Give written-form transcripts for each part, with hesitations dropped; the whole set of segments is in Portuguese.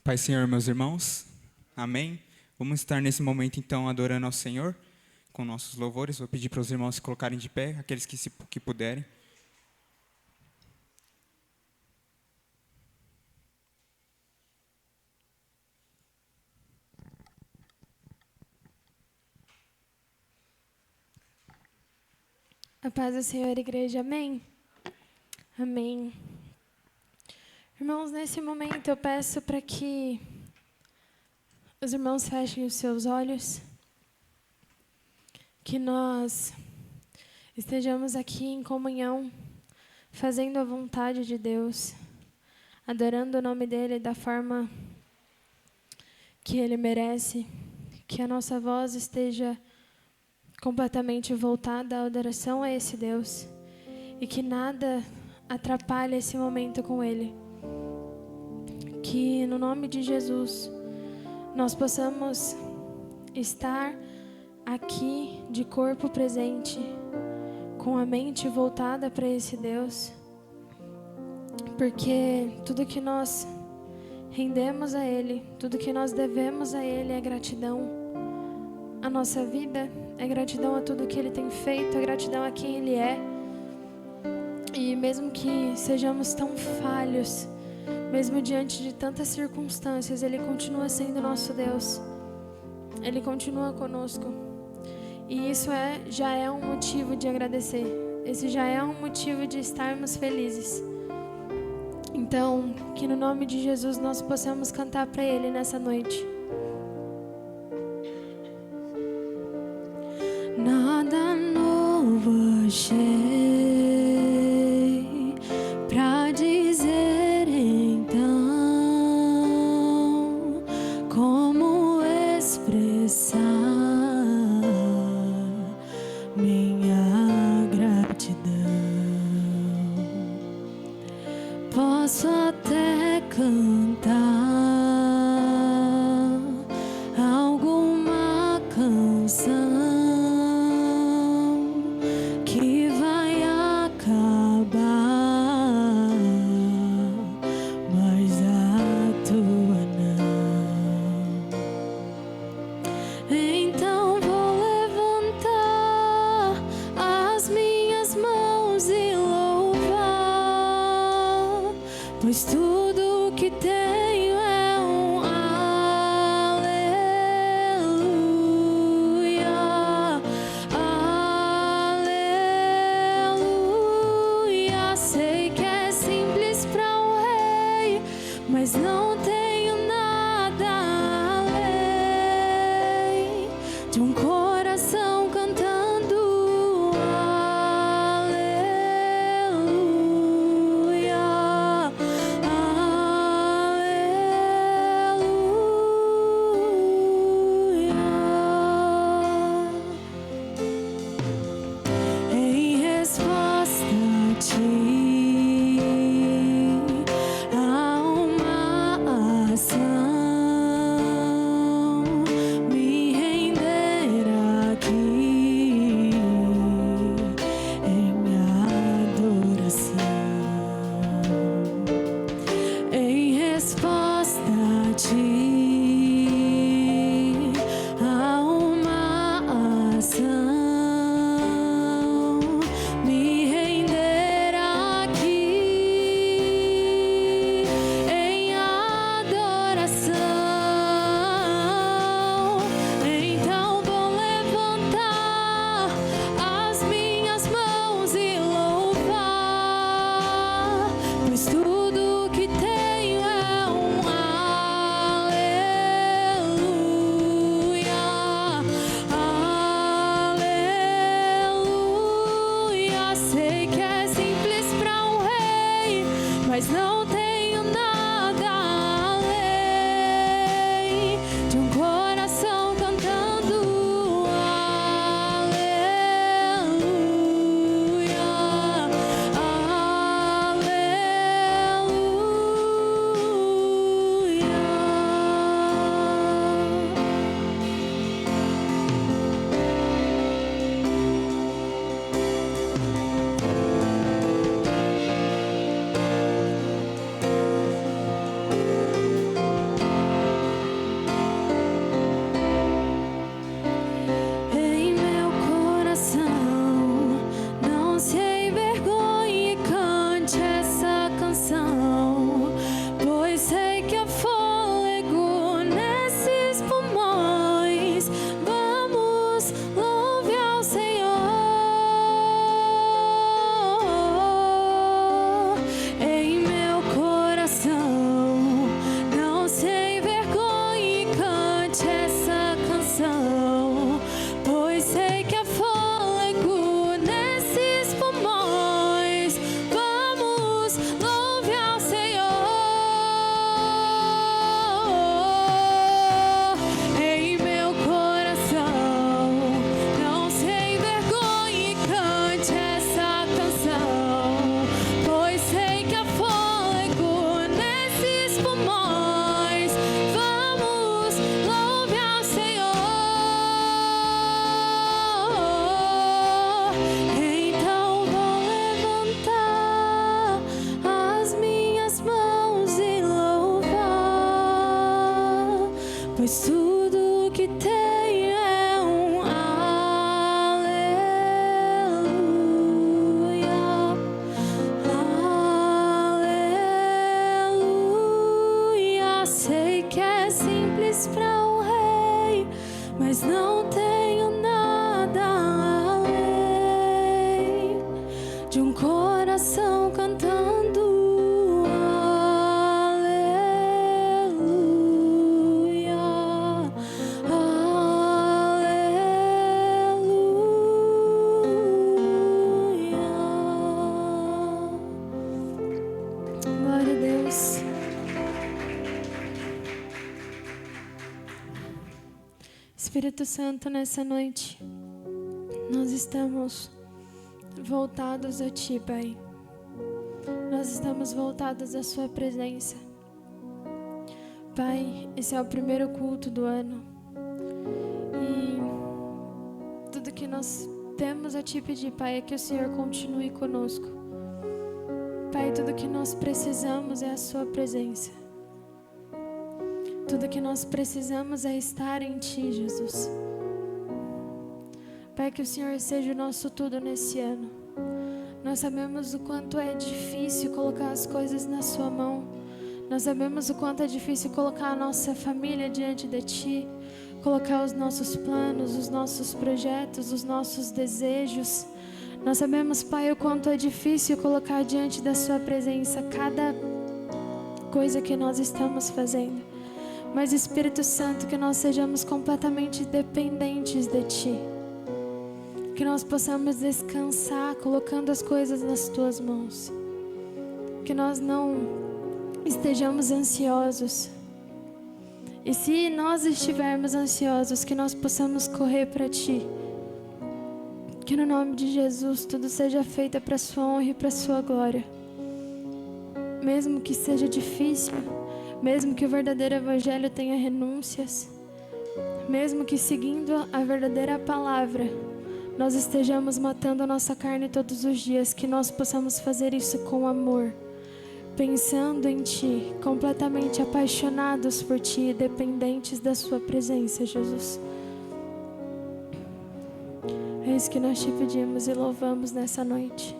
Pai, Senhor, meus irmãos, amém? Vamos estar nesse momento, então, adorando ao Senhor, com nossos louvores. Vou pedir para os irmãos se colocarem de pé, aqueles que puderem. A paz do Senhor, igreja, amém? Amém. Irmãos, nesse momento eu peço para que os irmãos fechem os seus olhos, que nós estejamos aqui em comunhão, fazendo a vontade de Deus, adorando o nome dEle da forma que Ele merece, que a nossa voz esteja completamente voltada à adoração a esse Deus e que nada atrapalhe esse momento com Ele. Que no nome de Jesus nós possamos estar aqui de corpo presente, com a mente voltada para esse Deus, porque tudo que nós rendemos a Ele, tudo que nós devemos a Ele é gratidão. A nossa vida é gratidão a tudo que Ele tem feito, é gratidão a quem Ele é. E mesmo que sejamos tão falhos, mesmo diante de tantas circunstâncias, Ele continua sendo nosso Deus. Ele continua conosco. E isso já é um motivo de agradecer. Esse já é um motivo de estarmos felizes. Então, que no nome de Jesus nós possamos cantar para Ele nessa noite. Nada novo achei pra dizer então, como expressar minha gratidão. Posso até cantar alguma canção pois tudo que tenho é um aleluia, aleluia. Sei que é simples para um rei, mas não tenho nada além de um coração cantando. Tudo que tenho é um aleluia. pois tudo que tem é um aleluia, aleluia. Sei que é simples para um rei, mas não tenho nada além de um coração cantando aleluia, aleluia. Glória a Deus. Espírito Santo, nessa noite, nós estamos voltados a Ti, Pai. Nós estamos voltados à Sua presença. Pai, esse é o primeiro culto do ano. E tudo que nós temos a Te pedir, Pai, é que o Senhor continue conosco. Pai, tudo que nós precisamos é a Sua presença. Tudo que nós precisamos é estar em Ti, Jesus. Pai, que o Senhor seja o nosso tudo nesse ano. Nós sabemos o quanto é difícil colocar as coisas na Sua mão. Nós sabemos o quanto é difícil colocar a nossa família diante de Ti, colocar os nossos planos, os nossos projetos, os nossos desejos. Nós sabemos, Pai, o quanto é difícil colocar diante da Sua presença cada coisa que nós estamos fazendo. Mas, Espírito Santo, que nós sejamos completamente dependentes de Ti. Que nós possamos descansar colocando as coisas nas Tuas mãos. Que nós não estejamos ansiosos. E se nós estivermos ansiosos, que nós possamos correr para Ti. Que no nome de Jesus tudo seja feito para a Sua honra e para a Sua glória. Mesmo que seja difícil, mesmo que o verdadeiro evangelho tenha renúncias, mesmo que seguindo a verdadeira palavra, nós estejamos matando a nossa carne todos os dias, que nós possamos fazer isso com amor, pensando em Ti, completamente apaixonados por Ti, dependentes da Sua presença, Jesus. É isso que nós Te pedimos e louvamos nessa noite.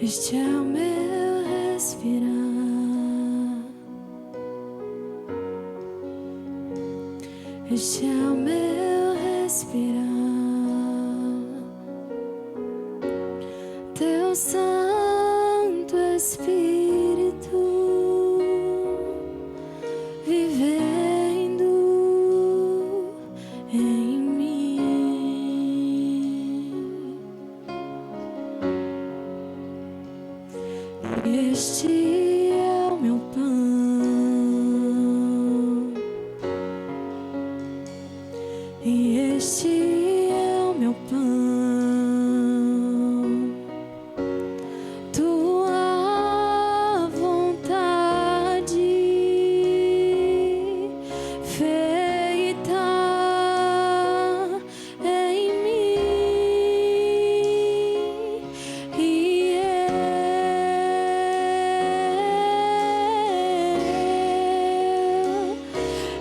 Este é o meu respirar, este é o meu respirar. Teu Santo Espírito vivendo em mim. Este é o meu pão e este é o meu pão. Tua vontade feita em mim, e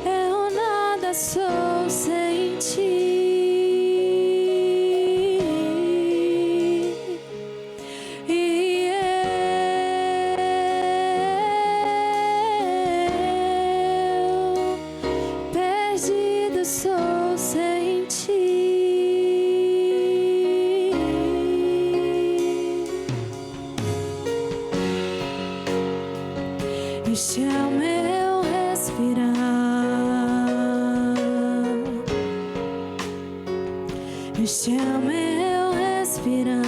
eu nada sou sem Ti. E eu perdido sou sem Ti. Este é o meu respirar, este é o meu respirar.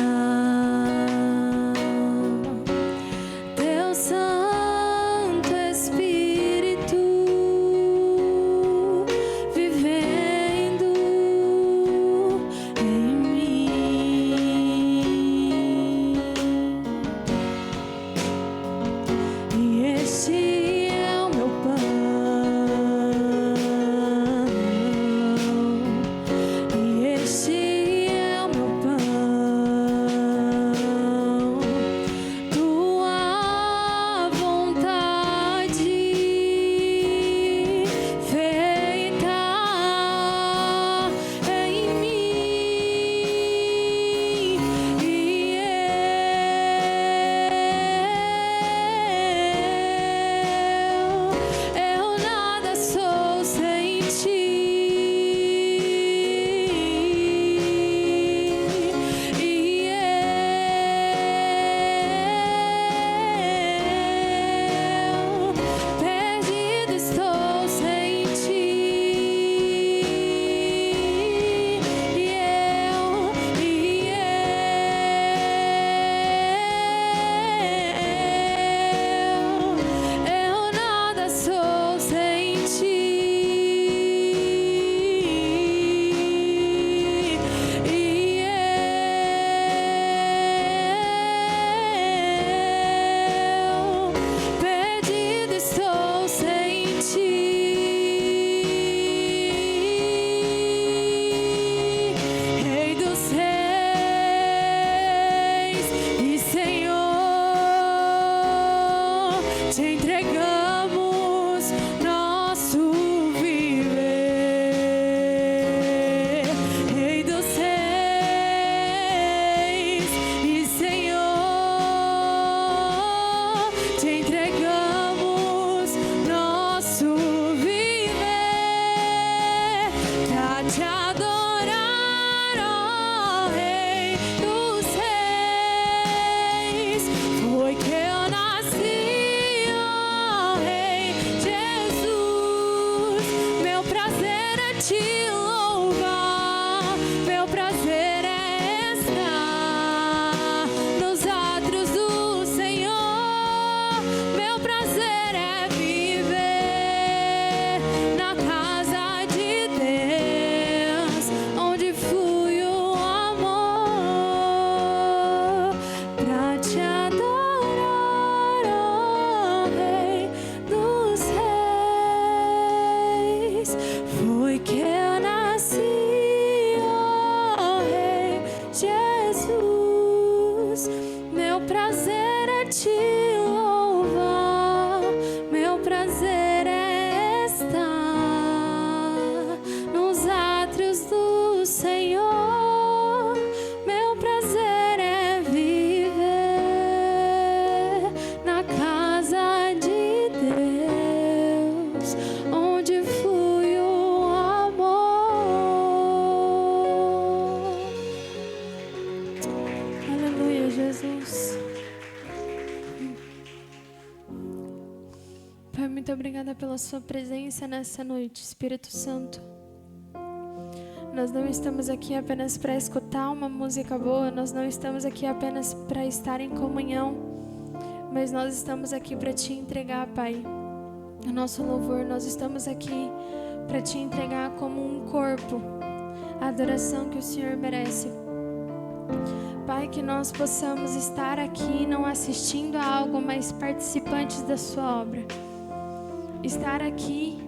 Teu Santo Espírito vivendo em mim. E este é o meu pão, e este é o meu te entregamos nosso viver, Rei dos Reis e Senhor, te entregamos nosso viver, pra te adorar, ó Rei dos Reis. Foi que eu nasci, ó Rei Jesus. Meu prazer é te louvar, meu prazer é estar nos átrios do Senhor. Meu prazer é viver na casa de Deus, onde flui o amor, pra te adorar, ó Rei dos Reis. Foi que eu nasci, ó Rei Jesus. Meu prazer é te louvar, meu prazer é estar nos átrios do Senhor. Meu prazer é viver na casa de Deus, onde flui o amor. Aleluia, Jesus. Pai, muito obrigada pela sua presença nessa noite, Espírito Santo. Nós não estamos aqui apenas para escutar uma música boa, nós não estamos aqui apenas para estar em comunhão, mas nós estamos aqui para te entregar, Pai, o nosso louvor. Nós estamos aqui para te entregar como um corpo, a adoração que o Senhor merece. Pai, que nós possamos estar aqui não assistindo a algo, mas participantes da sua obra. Estar aqui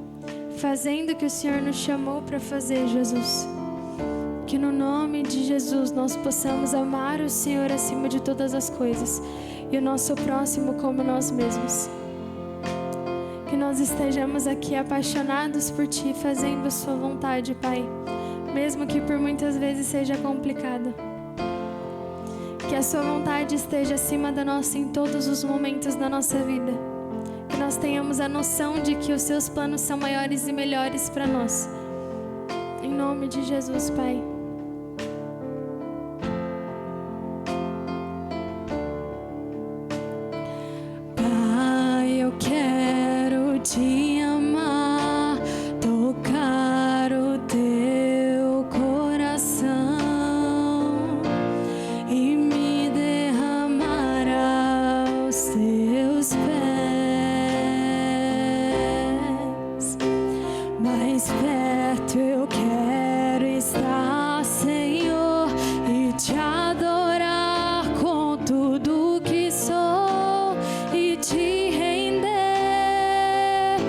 fazendo o que o Senhor nos chamou para fazer, Jesus. Que no nome de Jesus nós possamos amar o Senhor acima de todas as coisas e o nosso próximo como nós mesmos. Que nós estejamos aqui apaixonados por Ti, fazendo a Sua vontade, Pai, mesmo que por muitas vezes seja complicado. Que a Sua vontade esteja acima da nossa em todos os momentos da nossa vida. Que nós tenhamos a noção de que os Seus planos são maiores e melhores para nós. Em nome de Jesus, Pai. Pai, eu quero te amar, tocar o teu coração e me derramar aos teus pés. Mais perto eu quero estar, Senhor, e te adorar com tudo que sou e te render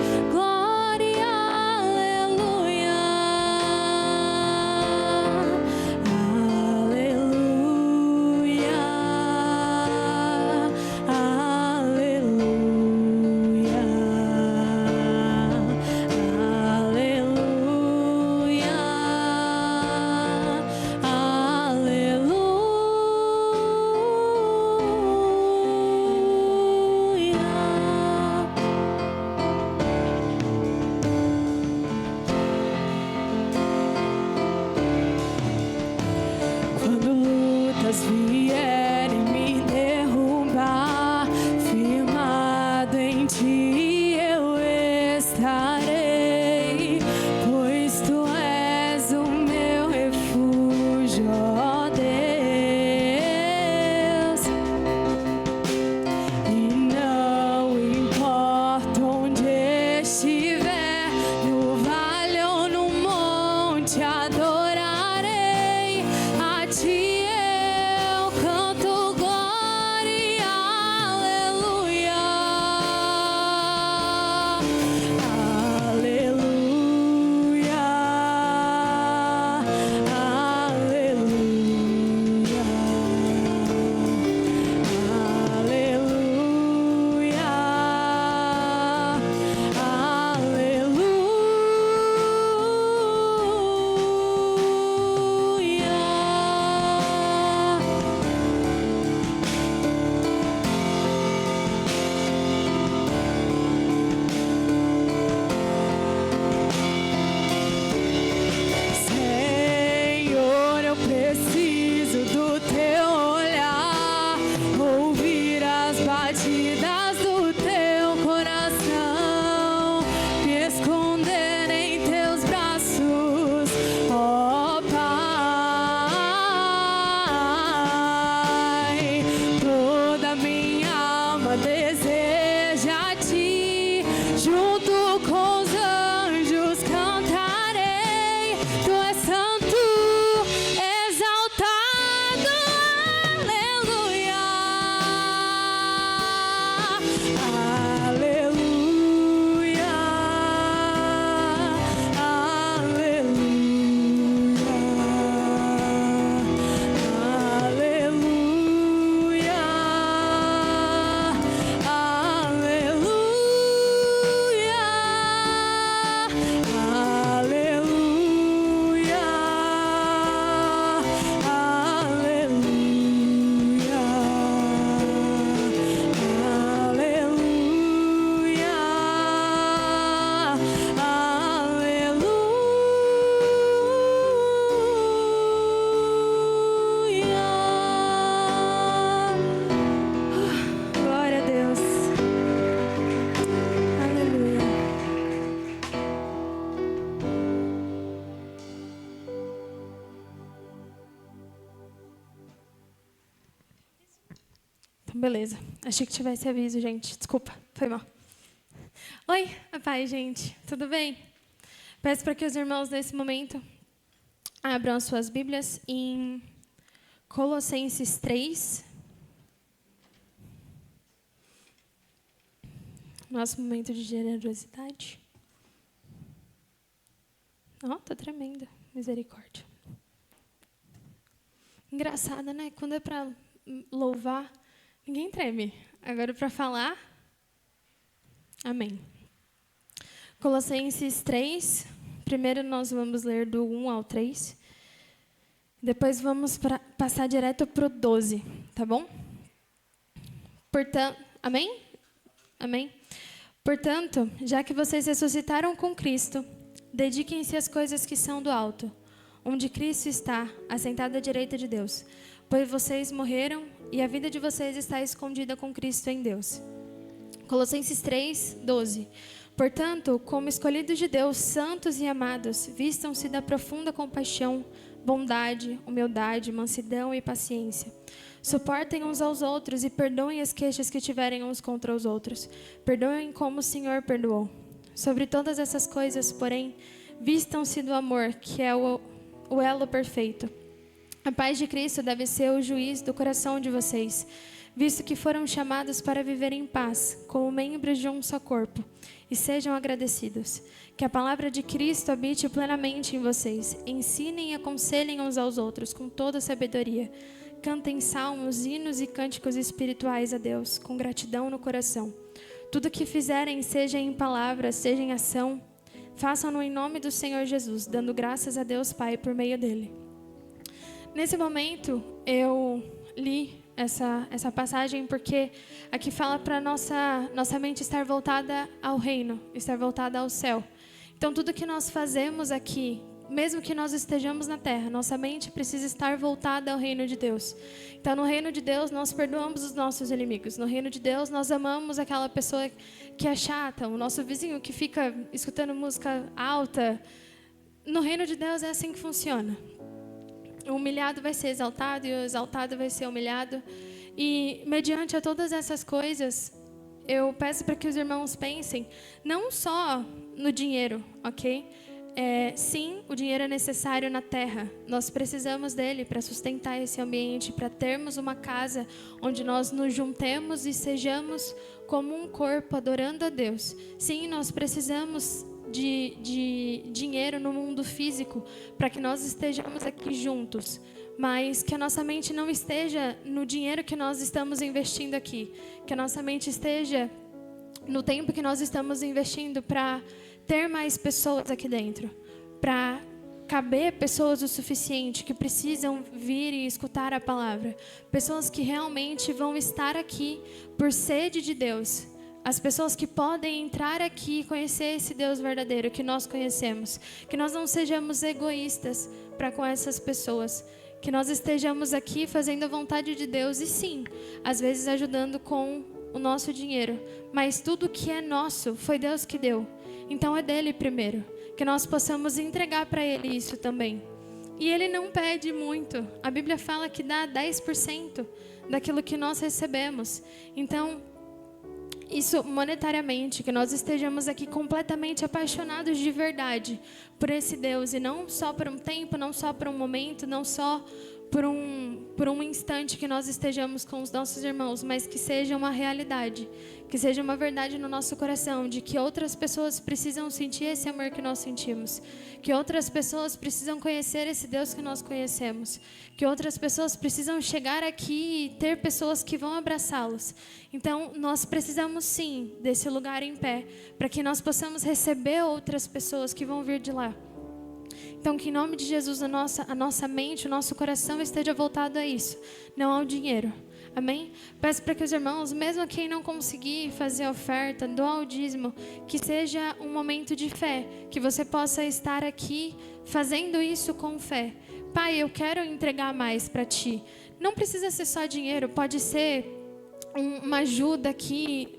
Beleza. Achei que tivesse aviso, gente. Desculpa, foi mal. Oi, a paz, gente. Tudo bem? Peço para que os irmãos, nesse momento, abram as suas Bíblias em Colossenses 3. Nosso momento de generosidade. Tô tremenda. Misericórdia. Engraçado, né? Quando é para louvar, ninguém treme. Agora, para falar, amém. Colossenses 3. Primeiro nós vamos ler do 1 ao 3. Depois vamos passar direto para o 12, tá bom? Portanto, amém? Amém? Portanto, já que vocês ressuscitaram com Cristo, dediquem-se às coisas que são do alto, onde Cristo está, assentado à direita de Deus. Pois vocês morreram e a vida de vocês está escondida com Cristo em Deus. Colossenses 3, 12. Portanto, como escolhidos de Deus, santos e amados, vistam-se da profunda compaixão, bondade, humildade, mansidão e paciência. Suportem uns aos outros e perdoem as queixas que tiverem uns contra os outros. Perdoem como o Senhor perdoou. Sobre todas essas coisas, porém, vistam-se do amor, que é o elo perfeito. A paz de Cristo deve ser o juiz do coração de vocês, visto que foram chamados para viver em paz, como membros de um só corpo, e sejam agradecidos. Que a palavra de Cristo habite plenamente em vocês. Ensinem e aconselhem uns aos outros com toda sabedoria. Cantem salmos, hinos e cânticos espirituais a Deus, com gratidão no coração. Tudo que fizerem, seja em palavra, seja em ação, façam-no em nome do Senhor Jesus, dando graças a Deus Pai por meio dele. Nesse momento, eu li essa passagem porque aqui fala para nossa mente estar voltada ao reino, estar voltada ao céu. Então, tudo que nós fazemos aqui, mesmo que nós estejamos na terra, nossa mente precisa estar voltada ao reino de Deus. Então, no reino de Deus, nós perdoamos os nossos inimigos. No reino de Deus, nós amamos aquela pessoa que é chata, o nosso vizinho que fica escutando música alta. No reino de Deus é assim que funciona. O humilhado vai ser exaltado e o exaltado vai ser humilhado. E, mediante a todas essas coisas, eu peço para que os irmãos pensem não só no dinheiro, ok? Sim, o dinheiro é necessário na terra. Nós precisamos dele para sustentar esse ambiente, para termos uma casa onde nós nos juntemos e sejamos como um corpo adorando a Deus. Sim, nós precisamos de dinheiro no mundo físico para que nós estejamos aqui juntos, mas que a nossa mente não esteja no dinheiro que nós estamos investindo aqui, que a nossa mente esteja no tempo que nós estamos investindo para ter mais pessoas aqui dentro, para caber pessoas o suficiente que precisam vir e escutar a palavra, pessoas que realmente vão estar aqui por sede de Deus. As pessoas que podem entrar aqui e conhecer esse Deus verdadeiro que nós conhecemos. Que nós não sejamos egoístas para com essas pessoas. Que nós estejamos aqui fazendo a vontade de Deus. E sim, às vezes ajudando com o nosso dinheiro. Mas tudo que é nosso foi Deus que deu. Então é dele primeiro. Que nós possamos entregar para ele isso também. E ele não pede muito. A Bíblia fala que dá 10% daquilo que nós recebemos. Então, isso monetariamente, que nós estejamos aqui completamente apaixonados de verdade por esse Deus, e não só por um tempo, não só por um momento, não só por por um instante que nós estejamos com os nossos irmãos, mas que seja uma realidade, que seja uma verdade no nosso coração, de que outras pessoas precisam sentir esse amor que nós sentimos, que outras pessoas precisam conhecer esse Deus que nós conhecemos, que outras pessoas precisam chegar aqui e ter pessoas que vão abraçá-los. Então, nós precisamos sim desse lugar em pé, para que nós possamos receber outras pessoas que vão vir de lá. Então, que em nome de Jesus a nossa mente, o nosso coração esteja voltado a isso, não ao dinheiro. Amém? Peço para que os irmãos, mesmo quem não conseguir fazer a oferta, doar o dízimo, que seja um momento de fé, que você possa estar aqui fazendo isso com fé. Pai, eu quero entregar mais para Ti. Não precisa ser só dinheiro, pode ser uma ajuda aqui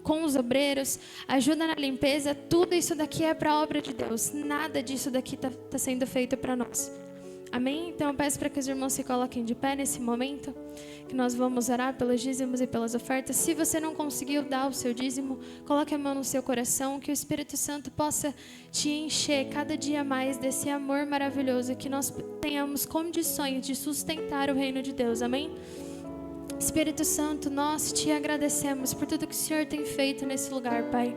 com os obreiros, ajuda na limpeza, tudo isso daqui é para a obra de Deus. Nada disso daqui está sendo feito para nós. Amém? Então eu peço para que os irmãos se coloquem de pé nesse momento, que nós vamos orar pelos dízimos e pelas ofertas. Se você não conseguiu dar o seu dízimo, coloque a mão no seu coração, que o Espírito Santo possa te encher cada dia mais desse amor maravilhoso, que nós tenhamos condições de sustentar o reino de Deus. Amém? Espírito Santo, nós te agradecemos por tudo que o Senhor tem feito nesse lugar, Pai.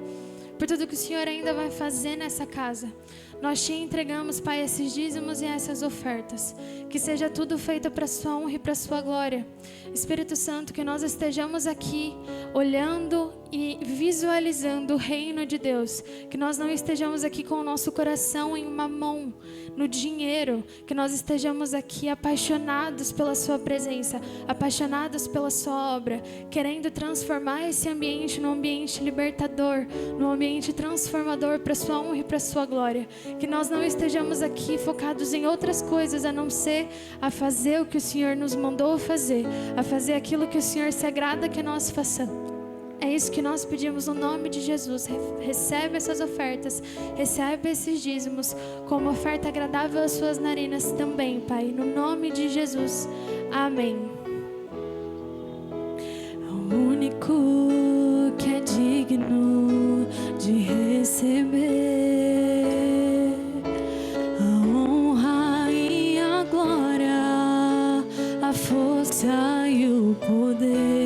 Por tudo que o Senhor ainda vai fazer nessa casa. Nós te entregamos, Pai, esses dízimos e essas ofertas. Que seja tudo feito para a sua honra e para a sua glória. Espírito Santo, que nós estejamos aqui olhando e visualizando o reino de Deus. Que nós não estejamos aqui com o nosso coração em mamão, no dinheiro. Que nós estejamos aqui apaixonados pela sua presença, apaixonados pela sua obra, querendo transformar esse ambiente num ambiente libertador, num ambiente transformador para a sua honra e para a sua glória. Que nós não estejamos aqui focados em outras coisas a não ser a fazer o que o Senhor nos mandou fazer, a fazer aquilo que o Senhor se agrada que nós façamos. É isso que nós pedimos no nome de Jesus. Recebe essas ofertas, recebe esses dízimos como oferta agradável às suas narinas também, Pai, no nome de Jesus. Amém. O único que é digno de receber a honra e a glória, a força e o poder.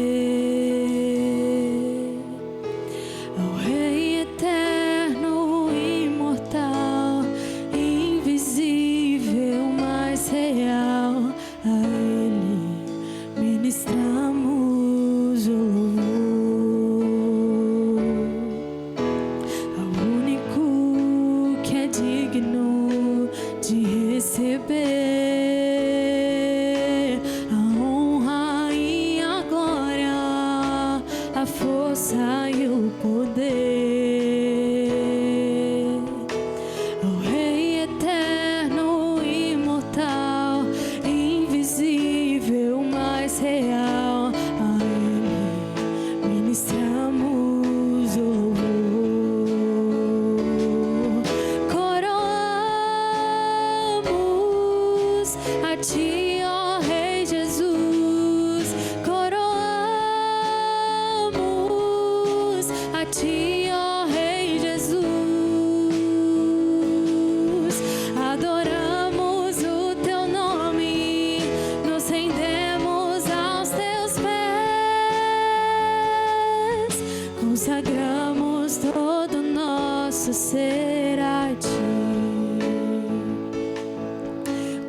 Consagramos todo nosso ser a Ti.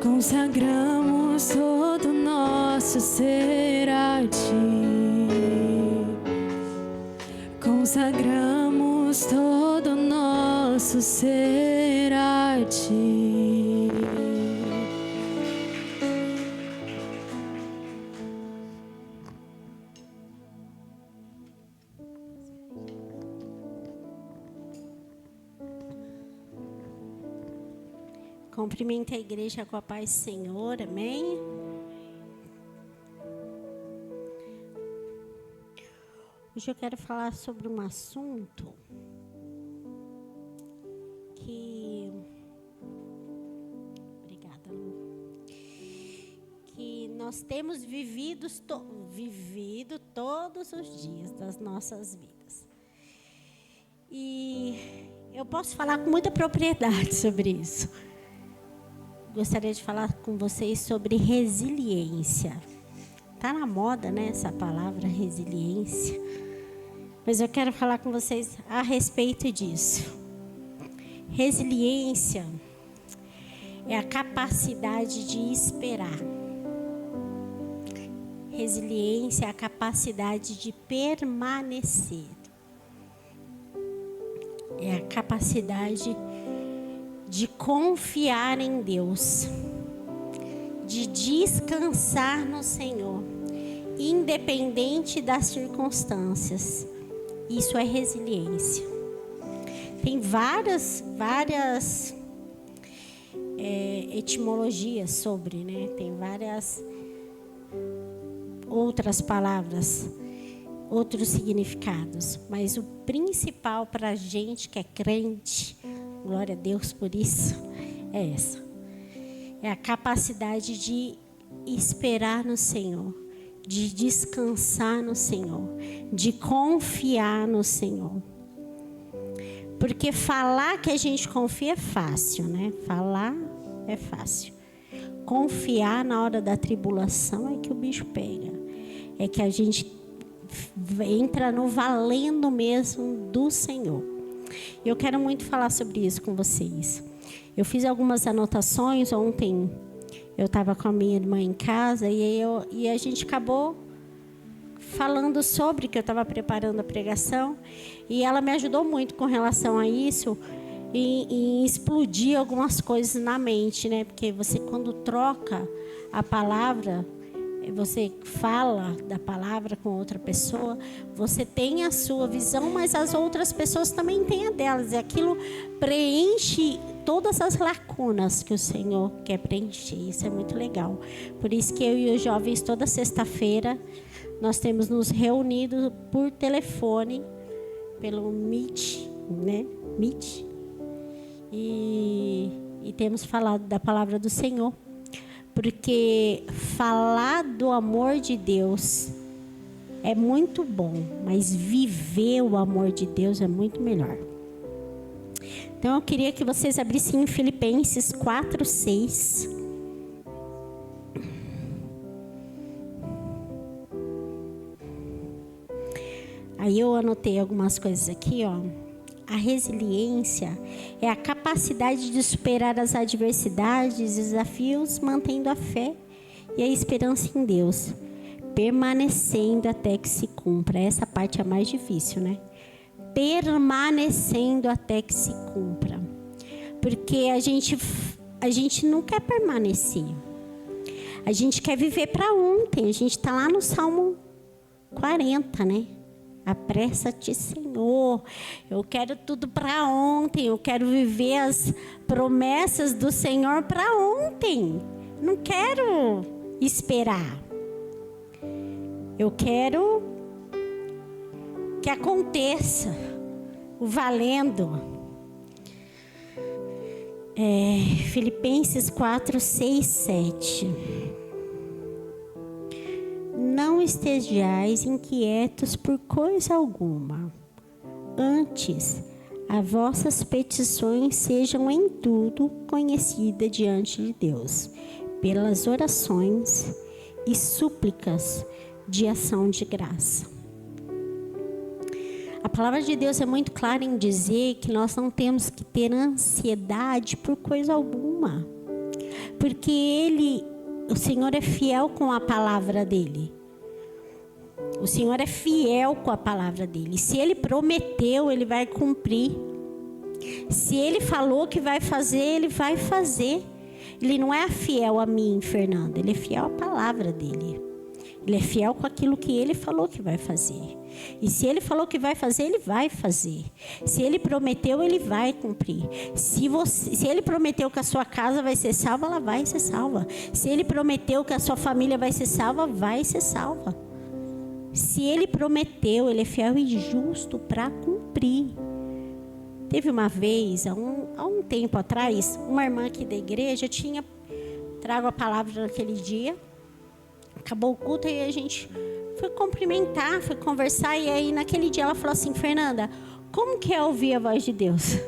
Consagramos todo nosso ser a Ti. Consagramos todo nosso ser a Ti. Cumprimento a igreja com a paz do Senhor, amém? Hoje eu quero falar sobre um assunto que... Obrigada, Lu. Que nós temos vivido todos os dias das nossas vidas. E eu posso falar com muita propriedade sobre isso. gostaria de falar com vocês sobre resiliência. Tá na moda, né, essa palavra resiliência. Mas eu quero falar com vocês a respeito disso. Resiliência é a capacidade de esperar. Resiliência é a capacidade de permanecer. É a capacidade de confiar em Deus, de descansar no Senhor, independente das circunstâncias. Isso é resiliência. Tem várias etimologias sobre, né? Tem várias outras palavras, outros significados. Mas o principal para a gente que é crente, glória a Deus por isso, é essa. É a capacidade de esperar no Senhor, de descansar no Senhor, de confiar no Senhor. Porque falar que a gente confia é fácil, né? Falar é fácil. Confiar na hora da tribulação é que o bicho pega. É que a gente entra no valendo mesmo do Senhor. Eu quero muito falar sobre isso com vocês. Eu fiz algumas anotações ontem. Eu estava com a minha irmã em casa e a gente acabou falando sobre que eu estava preparando a pregação. E ela me ajudou muito com relação a isso, em explodir algumas coisas na mente, né? Porque você, quando troca a palavra, você fala da palavra com outra pessoa, você tem a sua visão, mas as outras pessoas também têm a delas. E aquilo preenche todas as lacunas que o Senhor quer preencher. Isso é muito legal. Por isso que eu e os jovens, toda sexta-feira, nós temos nos reunido por telefone, pelo Meet, né? Meet. E temos falado da palavra do Senhor. Porque falar do amor de Deus é muito bom, mas viver o amor de Deus é muito melhor. Então eu queria que vocês abrissem em Filipenses 4:6. Aí eu anotei algumas coisas aqui, ó. A resiliência é a capacidade de superar as adversidades e desafios, mantendo a fé e a esperança em Deus, permanecendo até que se cumpra. Essa parte é a mais difícil, né? Permanecendo até que se cumpra. Porque a gente não quer permanecer. A gente quer viver para ontem. A gente está lá no Salmo 40, né? Apressa-te, Senhor. Eu quero tudo para ontem. Eu quero viver as promessas do Senhor para ontem. Não quero esperar. Eu quero que aconteça o valendo. Filipenses 4:6-7. Não estejais inquietos por coisa alguma. Antes, as vossas petições sejam em tudo conhecidas diante de Deus, pelas orações e súplicas de ação de graça. A palavra de Deus é muito clara em dizer que nós não temos que ter ansiedade por coisa alguma. Porque o Senhor é fiel com a palavra dele. O Senhor é fiel com a palavra dele. Se Ele prometeu, Ele vai cumprir. Se Ele falou que vai fazer, Ele vai fazer. Ele não é fiel a mim, Fernanda. Ele é fiel à palavra dele. Ele é fiel com aquilo que Ele falou que vai fazer. E se Ele falou que vai fazer, Ele vai fazer. Se Ele prometeu, Ele vai cumprir. Se Ele prometeu que a sua casa vai ser salva, ela vai ser salva. Se Ele prometeu que a sua família vai ser salva, vai ser salva. Se Ele prometeu, Ele é fiel e justo para cumprir. Teve uma vez, há um tempo atrás, uma irmã aqui da igreja trago a palavra naquele dia. Acabou o culto e a gente foi cumprimentar, foi conversar. E aí naquele dia ela falou assim: Fernanda, como que é ouvir a voz de Deus?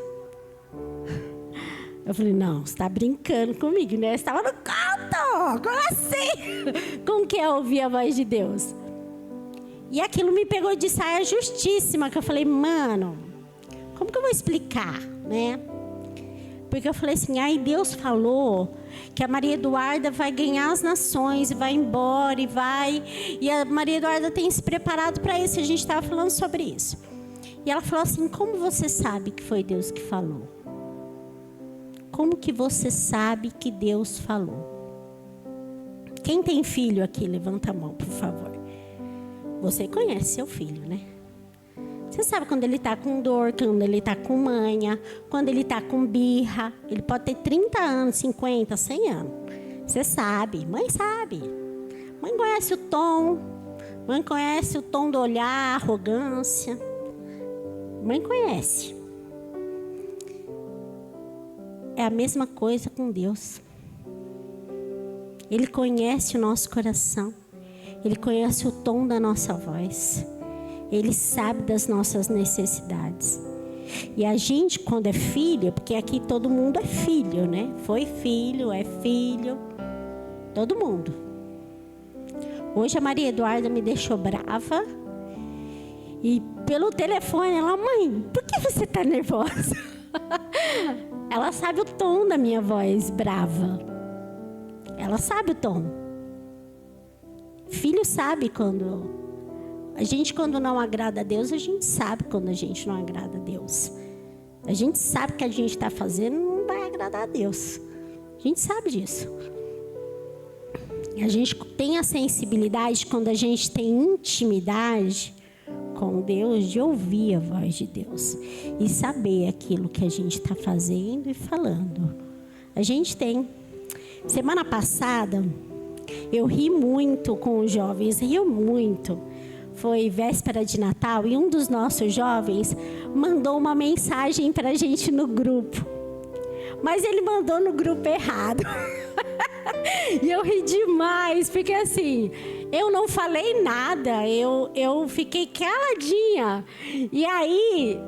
Eu falei, não, você está brincando comigo, né? Você estava no canto, como assim? Como que é ouvir a voz de Deus? E aquilo me pegou de saia justíssima, que eu falei, mano, como que eu vou explicar, né? Porque eu falei assim, aí Deus falou que a Maria Eduarda vai ganhar as nações, vai embora e a Maria Eduarda tem se preparado para isso, a gente estava falando sobre isso. E ela falou assim, como você sabe que foi Deus que falou? Como que você sabe que Deus falou? Quem tem filho aqui, levanta a mão, por favor. Você conhece seu filho, né? Você sabe quando ele está com dor, quando ele está com manha, quando ele está com birra. Ele pode ter 30 anos, 50, 100 anos. Você sabe, mãe sabe. Mãe conhece o tom. Mãe conhece o tom do olhar, a arrogância. Mãe conhece. É a mesma coisa com Deus. Ele conhece o nosso coração. Ele conhece o tom da nossa voz. Ele sabe das nossas necessidades. E a gente, quando é filho, porque aqui todo mundo é filho, né? Foi filho, é filho. Todo mundo. Hoje a Maria Eduarda me deixou brava. E pelo telefone, ela, mãe, por que você está nervosa? Ela sabe o tom da minha voz brava. Ela sabe o tom. Filho sabe quando... quando não agrada a Deus, a gente sabe quando a gente não agrada a Deus. A gente sabe que a gente está fazendo não vai agradar a Deus. A gente sabe disso. A gente tem a sensibilidade, quando a gente tem intimidade com Deus, de ouvir a voz de Deus. E saber aquilo que a gente está fazendo e falando. A gente tem. Semana passada, eu ri muito com os jovens, rio muito. Foi véspera de Natal e um dos nossos jovens mandou uma mensagem para a gente no grupo. Mas ele mandou no grupo errado. E eu ri demais, porque assim, eu não falei nada, eu fiquei caladinha. E aí,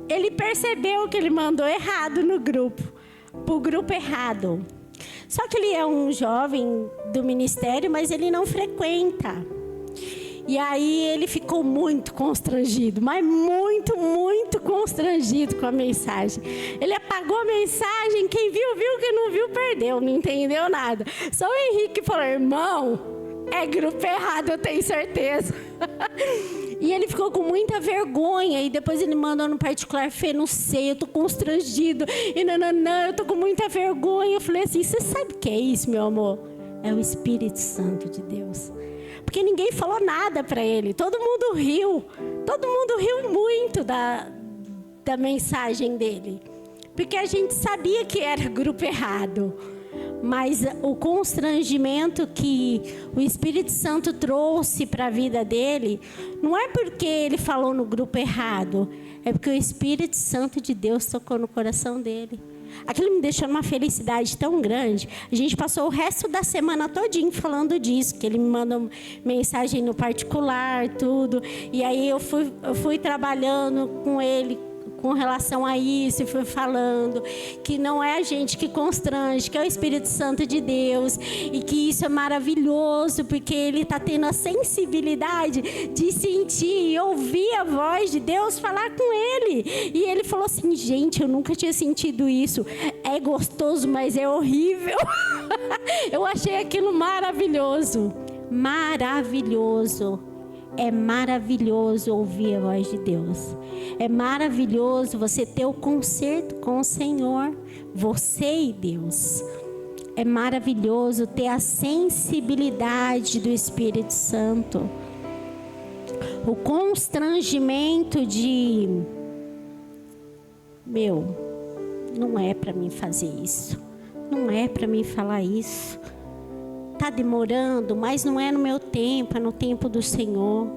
ele percebeu que ele mandou errado no grupo, pro grupo errado. Só que ele é um jovem do ministério, mas ele não frequenta. E aí ele ficou muito constrangido, mas muito, muito constrangido com a mensagem. Ele apagou a mensagem, quem viu, viu, quem não viu, perdeu, não entendeu nada. Só o Henrique falou, irmão, é grupo errado, eu tenho certeza. E ele ficou com muita vergonha, e depois ele mandou no particular, Fê, não sei, eu tô constrangido, e não, eu tô com muita vergonha. Eu falei assim, você sabe o que é isso, meu amor? É o Espírito Santo de Deus. Porque ninguém falou nada para ele. Todo mundo riu muito da mensagem dele. Porque a gente sabia que era grupo errado. Mas o constrangimento que o Espírito Santo trouxe para a vida dele, não é porque ele falou no grupo errado. É porque o Espírito Santo de Deus tocou no coração dele. Aquilo me deixou numa felicidade tão grande. A gente passou o resto da semana todinho falando disso, que ele me mandou mensagem no particular, tudo. E aí eu fui trabalhando com ele com relação a isso, e fui falando que não é a gente que constrange, que é o Espírito Santo de Deus, e que isso é maravilhoso, porque ele está tendo a sensibilidade de sentir e ouvir a voz de Deus falar com ele. E ele falou assim, gente, eu nunca tinha sentido isso, é gostoso, mas é horrível. Eu achei aquilo maravilhoso, maravilhoso. É maravilhoso ouvir a voz de Deus. É maravilhoso você ter o concerto com o Senhor, você e Deus. É maravilhoso ter a sensibilidade do Espírito Santo. O constrangimento de... não é para mim fazer isso. Não é para mim falar isso. Está demorando, mas não é no meu tempo, é no tempo do Senhor.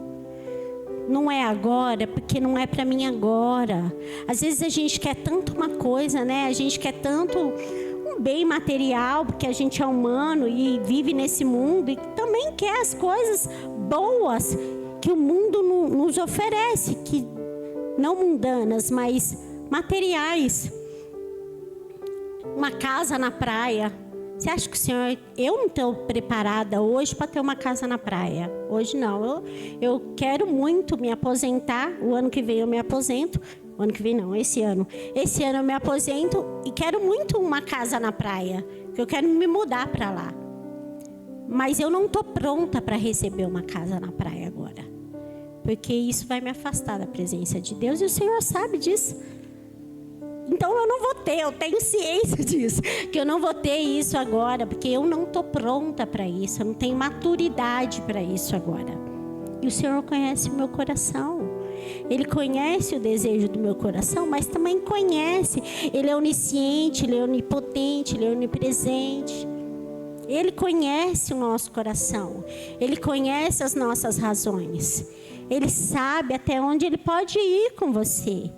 Não é agora, porque não é para mim agora. Às vezes a gente quer tanto uma coisa, né? A gente quer tanto um bem material, porque a gente é humano e vive nesse mundo, e também quer as coisas boas que o mundo nos oferece, que não mundanas, mas materiais. uma casa na praia. Você acha que o Senhor... Eu não estou preparada hoje para ter uma casa na praia. Hoje não. Eu quero muito me aposentar. O ano que vem eu me aposento. O ano que vem não, esse ano. Esse ano eu me aposento e quero muito uma casa na praia. Porque eu quero me mudar para lá. Mas eu não estou pronta para receber uma casa na praia agora. Porque isso vai me afastar da presença de Deus. E o Senhor sabe disso. Então eu não vou ter, eu tenho ciência disso, que eu não vou ter isso agora, porque eu não estou pronta para isso, eu não tenho maturidade para isso agora. E o Senhor conhece o meu coração, Ele conhece o desejo do meu coração, mas também conhece, Ele é onisciente, Ele é onipotente, Ele é onipresente. Ele conhece o nosso coração, Ele conhece as nossas razões, Ele sabe até onde Ele pode ir com você.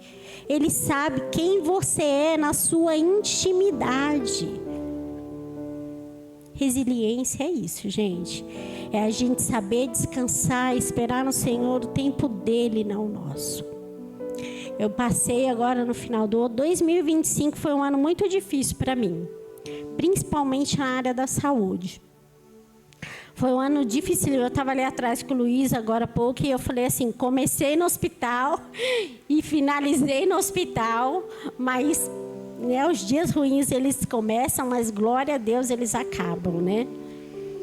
Ele sabe quem você é na sua intimidade. Resiliência é isso, gente. É a gente saber descansar, esperar no Senhor o tempo dele, não o nosso. Eu passei agora no final do ano. 2025 foi um ano muito difícil para mim. Principalmente na área da saúde. Foi um ano difícil. Eu estava ali atrás com o Luiz agora há pouco e eu falei assim, comecei no hospital e finalizei no hospital, mas né, os dias ruins eles começam, mas glória a Deus eles acabam, né?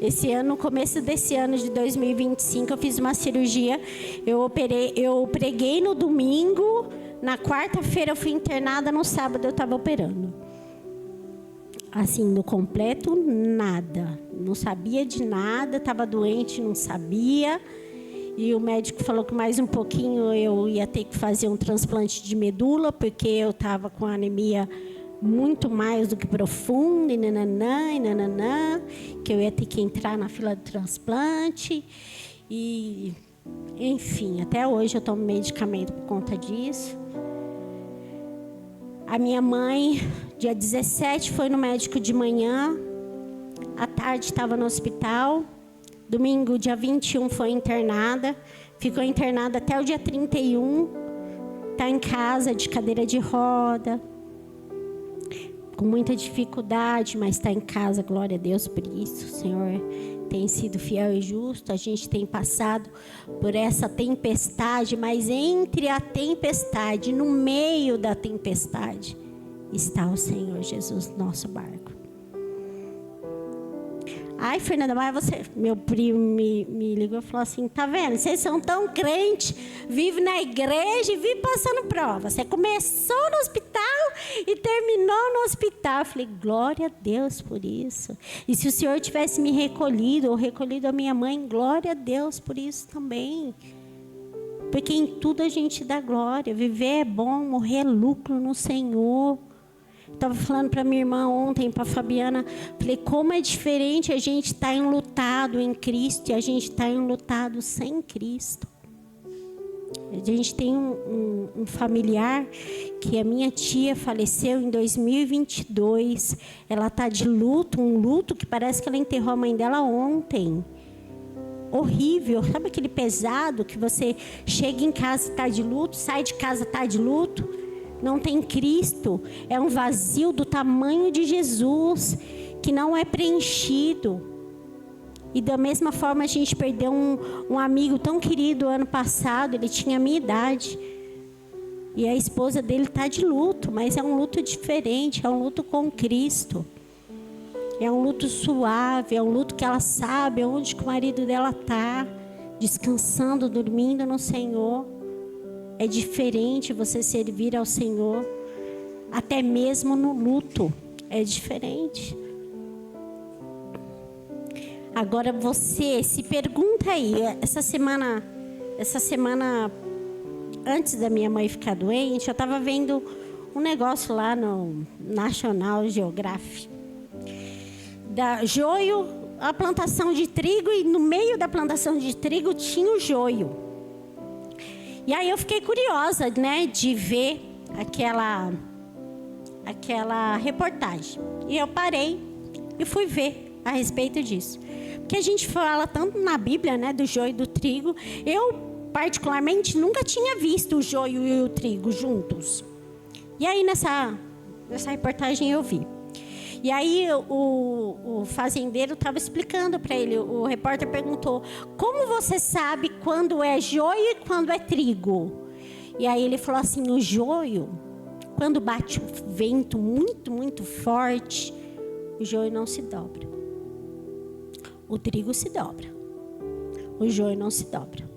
Esse ano, no começo desse ano de 2025, eu fiz uma cirurgia, eu preguei no domingo, na quarta-feira eu fui internada, no sábado eu estava operando. Assim, no completo, nada. Não sabia de nada, estava doente, não sabia. E o médico falou que mais um pouquinho eu ia ter que fazer um transplante de medula, porque eu estava com anemia muito mais do que profunda, e nananã, que eu ia ter que entrar na fila do transplante. E, enfim, até hoje eu tomo medicamento por conta disso. A minha mãe, dia 17, foi no médico de manhã. À tarde estava no hospital. Domingo, dia 21, foi internada. Ficou internada até o dia 31. Está em casa, de cadeira de roda. Com muita dificuldade, mas está em casa. Glória a Deus por isso. O Senhor tem sido fiel e justo. A gente tem passado por essa tempestade, mas entre a tempestade, no meio da tempestade, está o Senhor Jesus, nosso barco. Ai, Fernanda, mas você... Meu primo me ligou e falou assim, tá vendo? Vocês são tão crentes, vivem na igreja e vivem passando prova. Você começou no hospital e terminou no hospital. Eu falei, glória a Deus por isso. E se o Senhor tivesse me recolhido, ou recolhido a minha mãe, glória a Deus por isso também. Porque em tudo a gente dá glória. Viver é bom, morrer é lucro no Senhor. Estava falando para minha irmã ontem, para a Fabiana, falei, como é diferente a gente estar enlutado em Cristo e a gente estar enlutado sem Cristo. A gente tem um familiar que a minha tia faleceu em 2022. Ela está de luto, um luto que parece que ela enterrou a mãe dela ontem. Horrível, sabe aquele pesado que você chega em casa e está de luto, sai de casa e está de luto? Não tem Cristo, é um vazio do tamanho de Jesus, que não é preenchido. E da mesma forma a gente perdeu um amigo tão querido ano passado, ele tinha a minha idade. E a esposa dele está de luto, mas é um luto diferente, é um luto com Cristo. É um luto suave, é um luto que ela sabe onde que o marido dela está, descansando, dormindo no Senhor. É diferente você servir ao Senhor, até mesmo no luto. É diferente. Agora você se pergunta aí, essa semana antes da minha mãe ficar doente, eu estava vendo um negócio lá no National Geographic. Da joio, a plantação de trigo, e no meio da plantação de trigo tinha o joio. E aí eu fiquei curiosa, né, de ver aquela reportagem. E eu parei e fui ver a respeito disso. Porque a gente fala tanto na Bíblia, né, do joio e do trigo. Eu, particularmente, nunca tinha visto o joio e o trigo juntos. E aí nessa reportagem eu vi. E aí o fazendeiro estava explicando para ele, o repórter perguntou: como você sabe quando é joio e quando é trigo? E aí ele falou assim: o joio, quando bate um vento muito, muito forte, o joio não se dobra. O trigo se dobra. O joio não se dobra.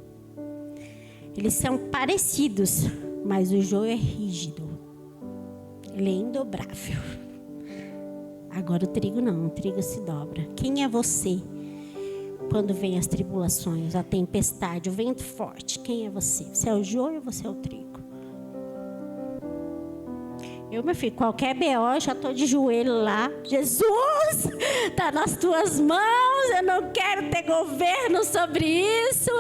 Eles são parecidos, mas o joio é rígido. Ele é indobrável. Agora o trigo não, o trigo se dobra. Quem é você quando vem as tribulações, a tempestade, o vento forte? Quem é você? Você é o joio ou você é o trigo? Eu, meu filho, qualquer B.O., já estou de joelho lá. Jesus, está nas tuas mãos, eu não quero ter governo sobre isso.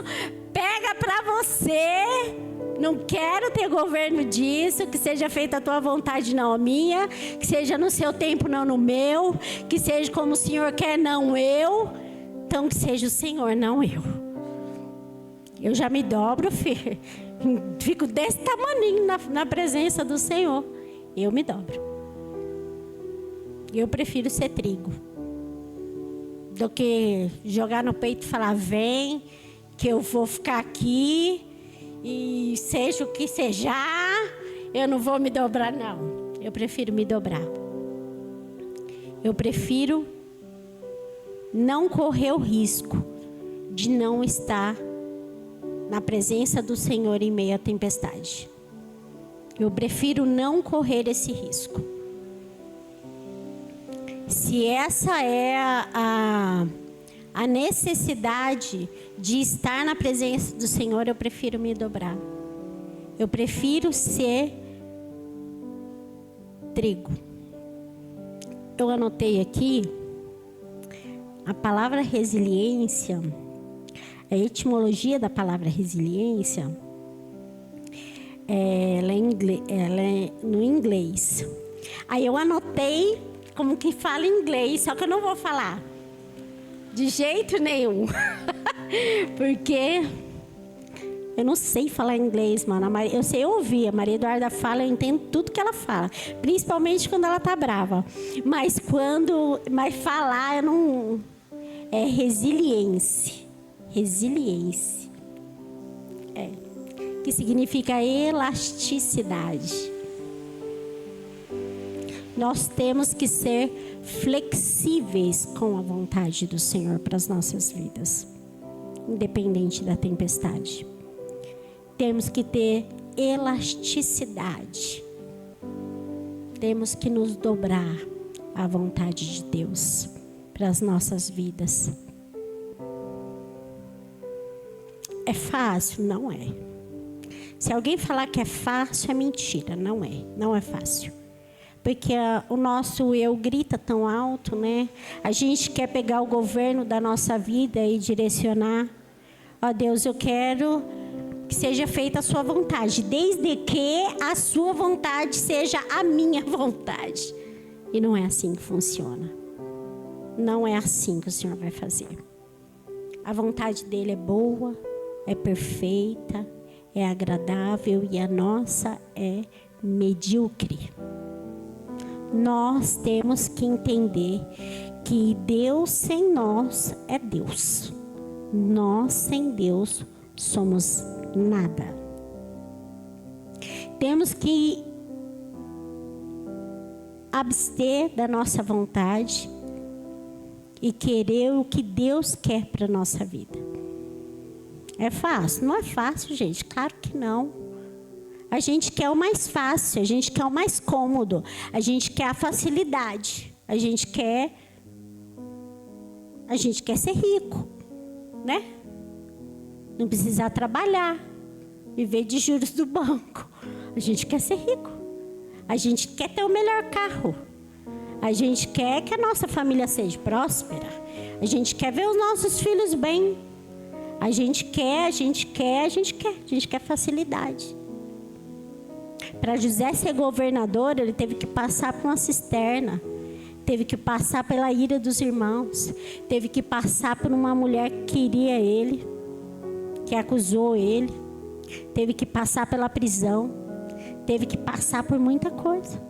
Pega para você. Não quero ter governo disso. Que seja feita a tua vontade, não a minha. Que seja no seu tempo, não no meu. Que seja como o Senhor quer, não eu. Então que seja o Senhor, não eu. Eu já me dobro, filho. Fico desse tamaninho na presença do Senhor. Eu me dobro. Eu prefiro ser trigo do que jogar no peito e falar: vem, que eu vou ficar aqui e seja o que seja, eu não vou me dobrar, não. Eu prefiro me dobrar. Eu prefiro não correr o risco de não estar na presença do Senhor em meio à tempestade. Eu prefiro não correr esse risco. Se essa é a necessidade de estar na presença do Senhor, eu prefiro me dobrar. Eu prefiro ser trigo. Eu anotei aqui a palavra resiliência, a etimologia da palavra resiliência. Ela é no inglês. Aí eu anotei como que fala em inglês, só que eu não vou falar de jeito nenhum. Porque eu não sei falar inglês, mano. Eu sei ouvir, a Maria Eduarda fala, eu entendo tudo que ela fala. Principalmente quando ela tá brava. Mas falar eu não... É resiliência. Resiliência. Que significa elasticidade. Nós temos que ser flexíveis com a vontade do Senhor para as nossas vidas, independente da tempestade. Temos que ter elasticidade. Temos que nos dobrar à vontade de Deus para as nossas vidas. É fácil? Não é. Se alguém falar que é fácil, é mentira. Não é. Não é fácil. Porque o nosso eu grita tão alto, né? A gente quer pegar o governo da nossa vida e direcionar. Ó Deus, eu quero que seja feita a sua vontade, desde que a sua vontade seja a minha vontade. E não é assim que funciona. Não é assim que o Senhor vai fazer. A vontade dele é boa, é perfeita, é agradável, e a nossa é medíocre. Nós temos que entender que Deus sem nós é Deus. Nós sem Deus somos nada. Temos que abster da nossa vontade e querer o que Deus quer para a nossa vida. É fácil? Não é fácil, gente. Claro que não. A gente quer o mais fácil, a gente quer o mais cômodo, a gente quer a facilidade, a gente quer ser rico, né? Não precisar trabalhar, viver de juros do banco. A gente quer ser rico, a gente quer ter o melhor carro, a gente quer que a nossa família seja próspera, a gente quer ver os nossos filhos bem, a gente quer facilidade. Para José ser governador, ele teve que passar por uma cisterna, teve que passar pela ira dos irmãos, teve que passar por uma mulher que queria ele, que acusou ele, teve que passar pela prisão, teve que passar por muita coisa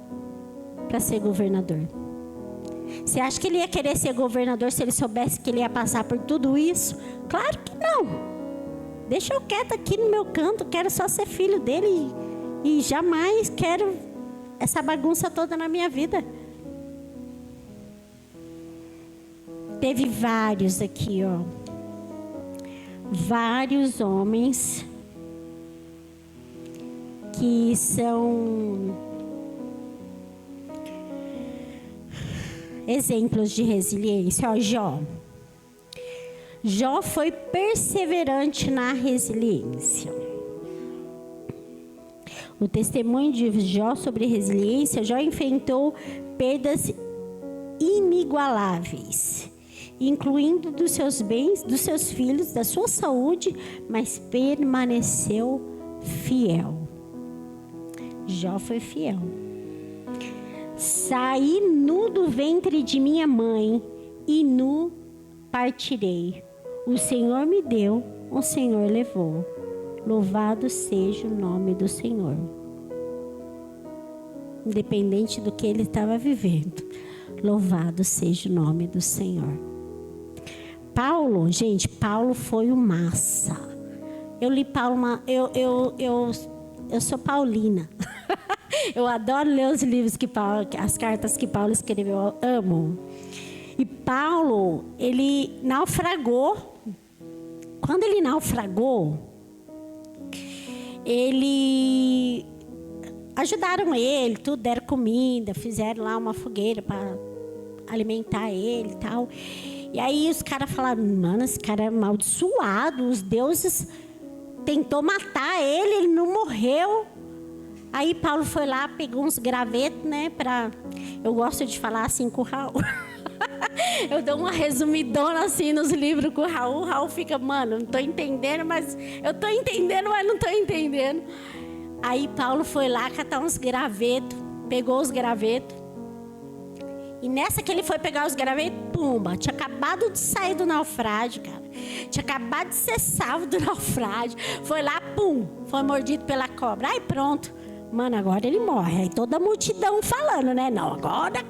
para ser governador. Você acha que ele ia querer ser governador se ele soubesse que ele ia passar por tudo isso? Claro que não. Deixa eu quieto aqui no meu canto, quero só ser filho dele e jamais quero essa bagunça toda na minha vida. Teve vários aqui, ó. Vários homens que são exemplos de resiliência. Ó, Jó foi perseverante na resiliência. O testemunho de Jó sobre resiliência: Jó enfrentou perdas inigualáveis, incluindo dos seus bens, dos seus filhos, da sua saúde, mas permaneceu fiel. Jó foi fiel. Saí nu do ventre de minha mãe e nu partirei. O Senhor me deu, o Senhor levou. Louvado seja o nome do Senhor. Independente do que ele estava vivendo, louvado seja o nome do Senhor. Paulo, gente, Paulo foi o massa. Eu li Paulo, eu sou paulina. Eu adoro ler os livros que Paulo, as cartas que Paulo escreveu, eu amo. E Paulo, ele naufragou. Quando ele naufragou, ele ajudaram ele, tudo, deram comida, fizeram lá uma fogueira para alimentar ele e tal. E aí os caras falaram: mano, esse cara é amaldiçoado, os deuses tentou matar ele, ele não morreu. Aí Paulo foi lá, pegou uns gravetos, né, eu gosto de falar assim com o Raul. Eu dou uma resumidona assim nos livros com o Raul. O Raul fica: mano, não tô entendendo, mas eu tô entendendo, mas não tô entendendo. Aí Paulo foi lá catar uns gravetos, pegou os gravetos. E nessa que ele foi pegar os gravetos, pumba, tinha acabado de sair do naufrágio, cara. Tinha acabado de ser salvo do naufrágio. Foi lá, pum, foi mordido pela cobra. Aí pronto. Mano, agora ele morre. Aí toda a multidão falando, né? Não, agora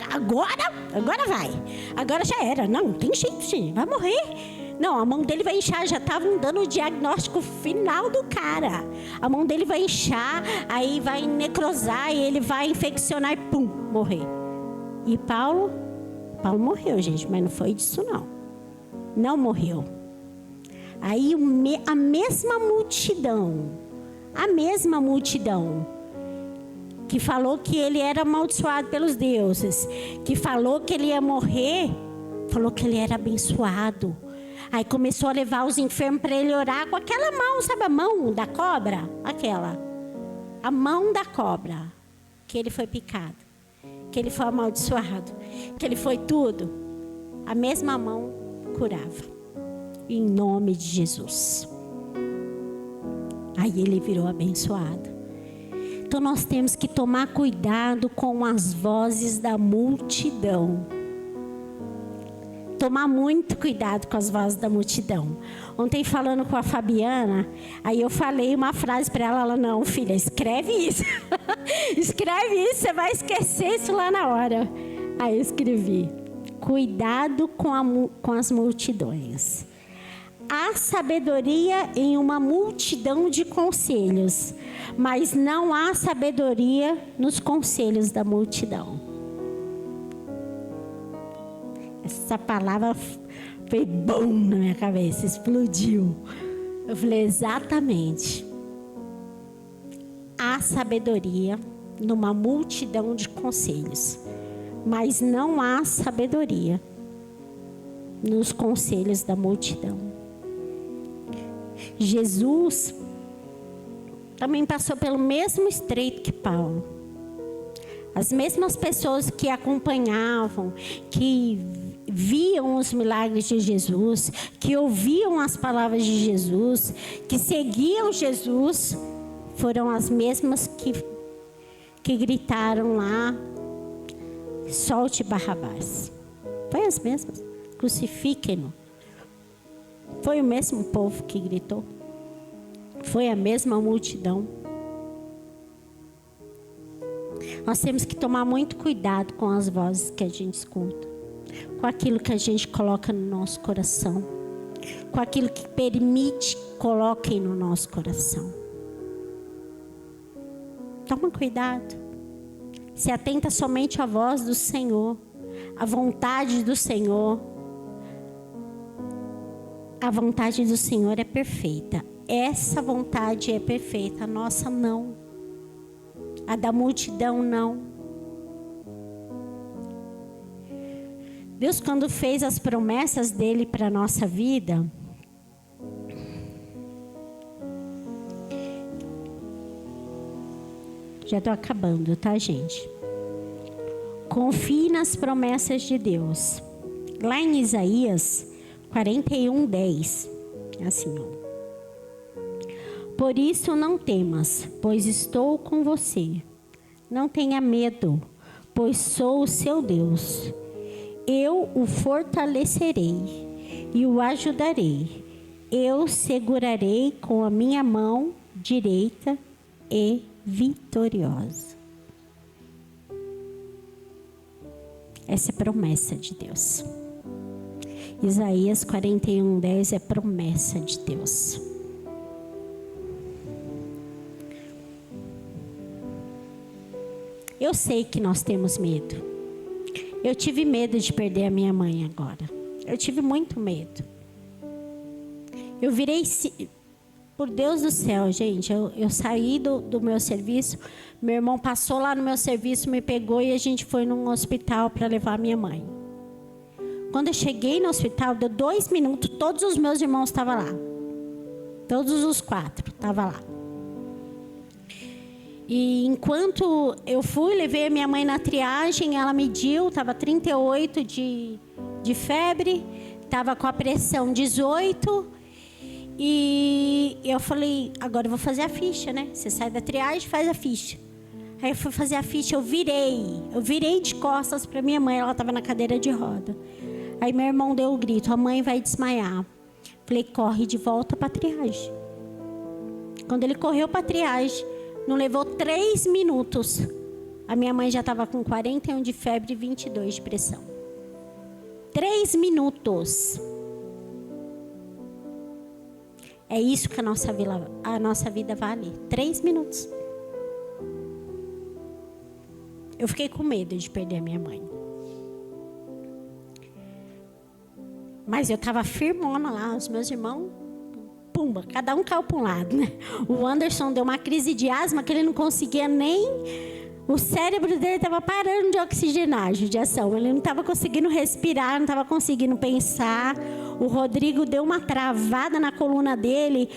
vai. Agora já era. Não tem jeito, gente. Vai morrer. Não, a mão dele vai inchar. Já estavam dando o diagnóstico final do cara. A mão dele vai inchar, aí vai necrosar, e ele vai infeccionar e pum, morrer. E Paulo morreu, gente, mas não foi disso não. Não morreu. Aí a mesma multidão que falou que ele era amaldiçoado pelos deuses, que falou que ele ia morrer, falou que ele era abençoado. Aí começou a levar os enfermos para ele orar com aquela mão, sabe a mão da cobra? A mão da cobra, que ele foi picado, que ele foi amaldiçoado, que ele foi tudo. A mesma mão curava, em nome de Jesus. Aí ele virou abençoado. Então nós temos que tomar cuidado com as vozes da multidão. Tomar muito cuidado com as vozes da multidão. Ontem, falando com a Fabiana, aí eu falei uma frase para ela. Ela: não, filha, escreve isso. Escreve isso, você vai esquecer isso lá na hora. Aí eu escrevi: cuidado com as multidões. Há sabedoria em uma multidão de conselhos, mas não há sabedoria nos conselhos da multidão. Essa palavra foi bom na minha cabeça, explodiu. Eu falei: exatamente. Há sabedoria numa multidão de conselhos, mas não há sabedoria nos conselhos da multidão. Jesus também passou pelo mesmo estreito que Paulo. As mesmas pessoas que acompanhavam, que viam os milagres de Jesus, que ouviam as palavras de Jesus, que seguiam Jesus, foram as mesmas que gritaram lá: solte Barrabás. Foi as mesmas. Crucifiquem-no. Foi o mesmo povo que gritou. Foi a mesma multidão. Nós temos que tomar muito cuidado com as vozes que a gente escuta. com aquilo que a gente coloca no nosso coração, com aquilo que permite que coloquem no nosso coração. Toma cuidado. Se atenta somente à voz do Senhor, à vontade do Senhor. A vontade do Senhor é perfeita. Essa vontade é perfeita, a nossa não. A da multidão não. Deus, quando fez as promessas dele para a nossa vida, já estou acabando, tá, gente? Confie nas promessas de Deus. Lá em Isaías 41:10, assim, ó. Por isso não temas, pois estou com você. Não tenha medo, pois sou o seu Deus. Eu o fortalecerei e o ajudarei. Eu segurarei com a minha mão direita e vitoriosa. Essa é a promessa de Deus. Isaías 41:10 é promessa de Deus. Eu sei que nós temos medo. Eu tive medo de perder a minha mãe agora. Eu tive muito medo. Eu virei... Por Deus do céu, gente, eu saí do meu serviço. Meu irmão passou lá no meu serviço, me pegou e a gente foi num hospital para levar a minha mãe. Quando eu cheguei no hospital, deu 2 minutos, todos os meus irmãos estavam lá. Todos os 4 estavam lá. E enquanto eu fui, levei a minha mãe na triagem, ela mediu, estava 38 de febre, estava com a pressão 18. E eu falei, agora eu vou fazer a ficha, né? Você sai da triagem, faz a ficha. Aí eu fui fazer a ficha, eu virei de costas para minha mãe, ela estava na cadeira de roda. Aí meu irmão deu o grito, a mãe vai desmaiar. Falei, corre de volta para a triagem. Quando ele correu para a triagem, não levou 3 minutos. A minha mãe já estava com 41 de febre e 22 de pressão. 3 minutos. É isso que a nossa vida vale. 3 minutos. Eu fiquei com medo de perder a minha mãe. Mas eu estava firmona lá, os meus irmãos, pumba, cada um caiu para um lado, né? O Anderson deu uma crise de asma que ele não conseguia nem... O cérebro dele estava parando de oxigenar, judiação. Ele não estava conseguindo respirar, não estava conseguindo pensar. O Rodrigo deu uma travada na coluna dele,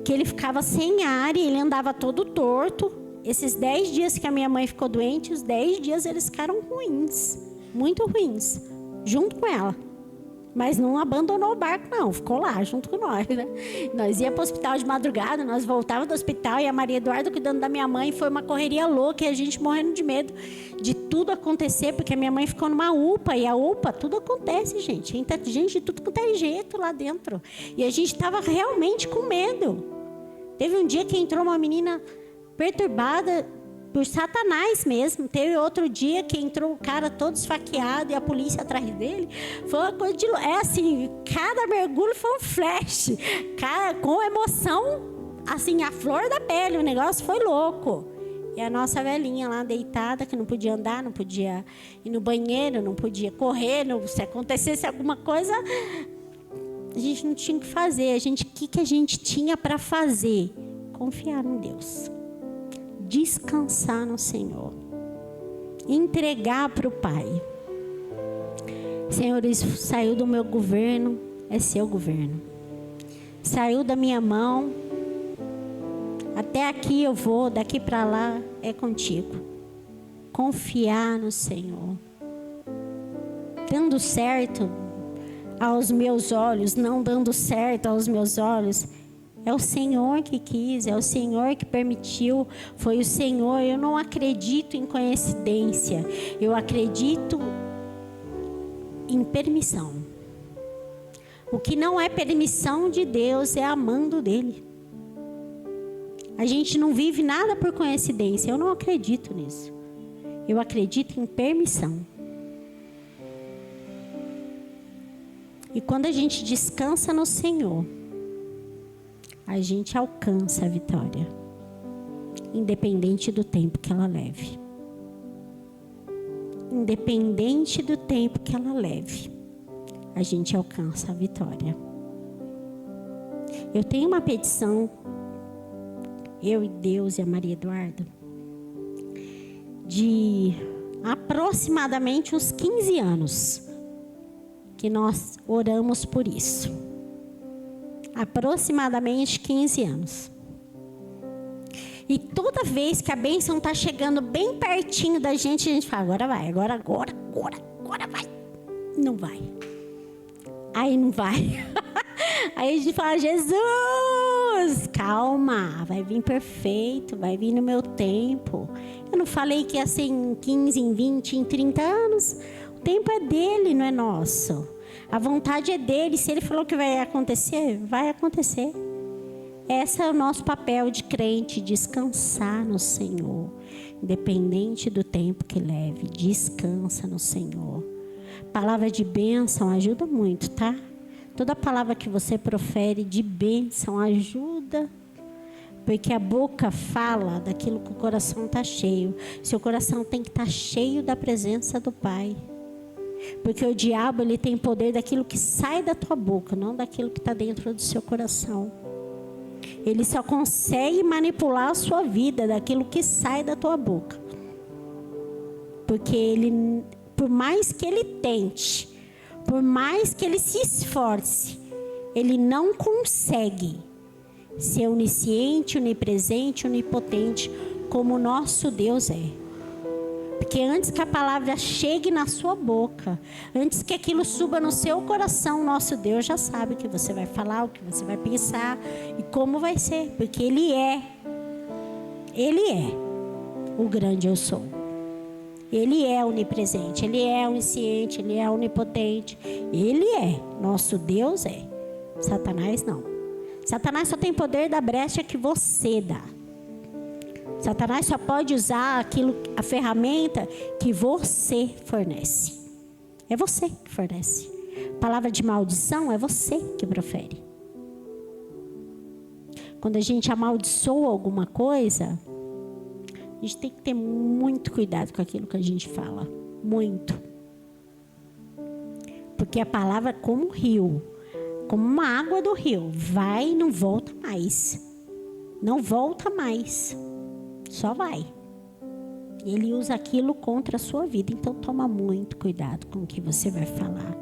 que ele ficava sem ar e ele andava todo torto. Esses 10 dias que a minha mãe ficou doente, os 10 dias eles ficaram ruins, muito ruins, junto com ela. Mas não abandonou o barco, não. Ficou lá, junto com nós, né? Nós ia para o hospital de madrugada, nós voltávamos do hospital e a Maria Eduarda cuidando da minha mãe. Foi uma correria louca e a gente morrendo de medo de tudo acontecer, porque a minha mãe ficou numa UPA. E a UPA, tudo acontece, gente. Entra gente de tudo quanto é jeito lá dentro. E a gente estava realmente com medo. Teve um dia que entrou uma menina perturbada por Satanás mesmo. Teve outro dia que entrou o cara todo esfaqueado e a polícia atrás dele. Foi uma coisa de... É assim, cada mergulho foi um flash. Com emoção, assim, a flor da pele. O negócio foi louco. E a nossa velhinha lá deitada, que não podia andar, não podia ir no banheiro, não podia correr. Se acontecesse alguma coisa, a gente não tinha o que fazer. O que a gente tinha para fazer? Confiar em Deus. Descansar no Senhor, entregar para o Pai. Senhor, isso saiu do meu governo, é seu governo. Saiu da minha mão, até aqui eu vou, daqui para lá é contigo. Confiar no Senhor. Dando certo aos meus olhos, não dando certo aos meus olhos, é o Senhor que quis, é o Senhor que permitiu, foi o Senhor. Eu não acredito em coincidência, eu acredito em permissão. O que não é permissão de Deus é amando dele. A gente não vive nada por coincidência, eu não acredito nisso. Eu acredito em permissão. E quando a gente descansa no Senhor, a gente alcança a vitória, independente do tempo que ela leve. Independente do tempo que ela leve, a gente alcança a vitória. Eu tenho uma petição, eu e Deus e a Maria Eduarda, de aproximadamente uns 15 anos, que nós oramos por isso. Aproximadamente 15 anos. E toda vez que a bênção está chegando bem pertinho da gente, a gente fala, agora vai, agora vai. Não vai. Aí não vai. Aí a gente fala, Jesus, calma, vai vir perfeito, vai vir no meu tempo. Eu não falei que ia ser em 15, em 20, em 30 anos. O tempo é dele, não é nosso. A vontade é dele. Se ele falou que vai acontecer, vai acontecer. Esse é o nosso papel de crente, descansar no Senhor. Independente do tempo que leve, descansa no Senhor. Palavra de bênção ajuda muito, tá? Toda palavra que você profere de bênção ajuda. Porque a boca fala daquilo que o coração está cheio. Seu coração tem que estar cheio da presença do Pai. Porque o diabo, ele tem poder daquilo que sai da tua boca, não daquilo que está dentro do seu coração. Ele só consegue manipular a sua vida daquilo que sai da tua boca. Porque ele, por mais que ele tente, por mais que ele se esforce, ele não consegue ser onisciente, onipresente, onipotente, como o nosso Deus é. Porque antes que a palavra chegue na sua boca, antes que aquilo suba no seu coração, nosso Deus já sabe o que você vai falar, o que você vai pensar e como vai ser. Porque Ele é o grande eu sou. Ele é onipresente, Ele é onisciente, Ele é onipotente. Ele é, nosso Deus é. Satanás não. Satanás só tem poder da brecha que você dá. Satanás só pode usar a ferramenta que você fornece. É você que fornece. Palavra de maldição é você que profere. Quando a gente amaldiçoa alguma coisa, a gente tem que ter muito cuidado com aquilo que a gente fala. Muito. Porque a palavra é como um rio, como uma água do rio. Vai e não volta mais. Não volta mais. Só vai. Ele usa aquilo contra a sua vida. Então toma muito cuidado com o que você vai falar.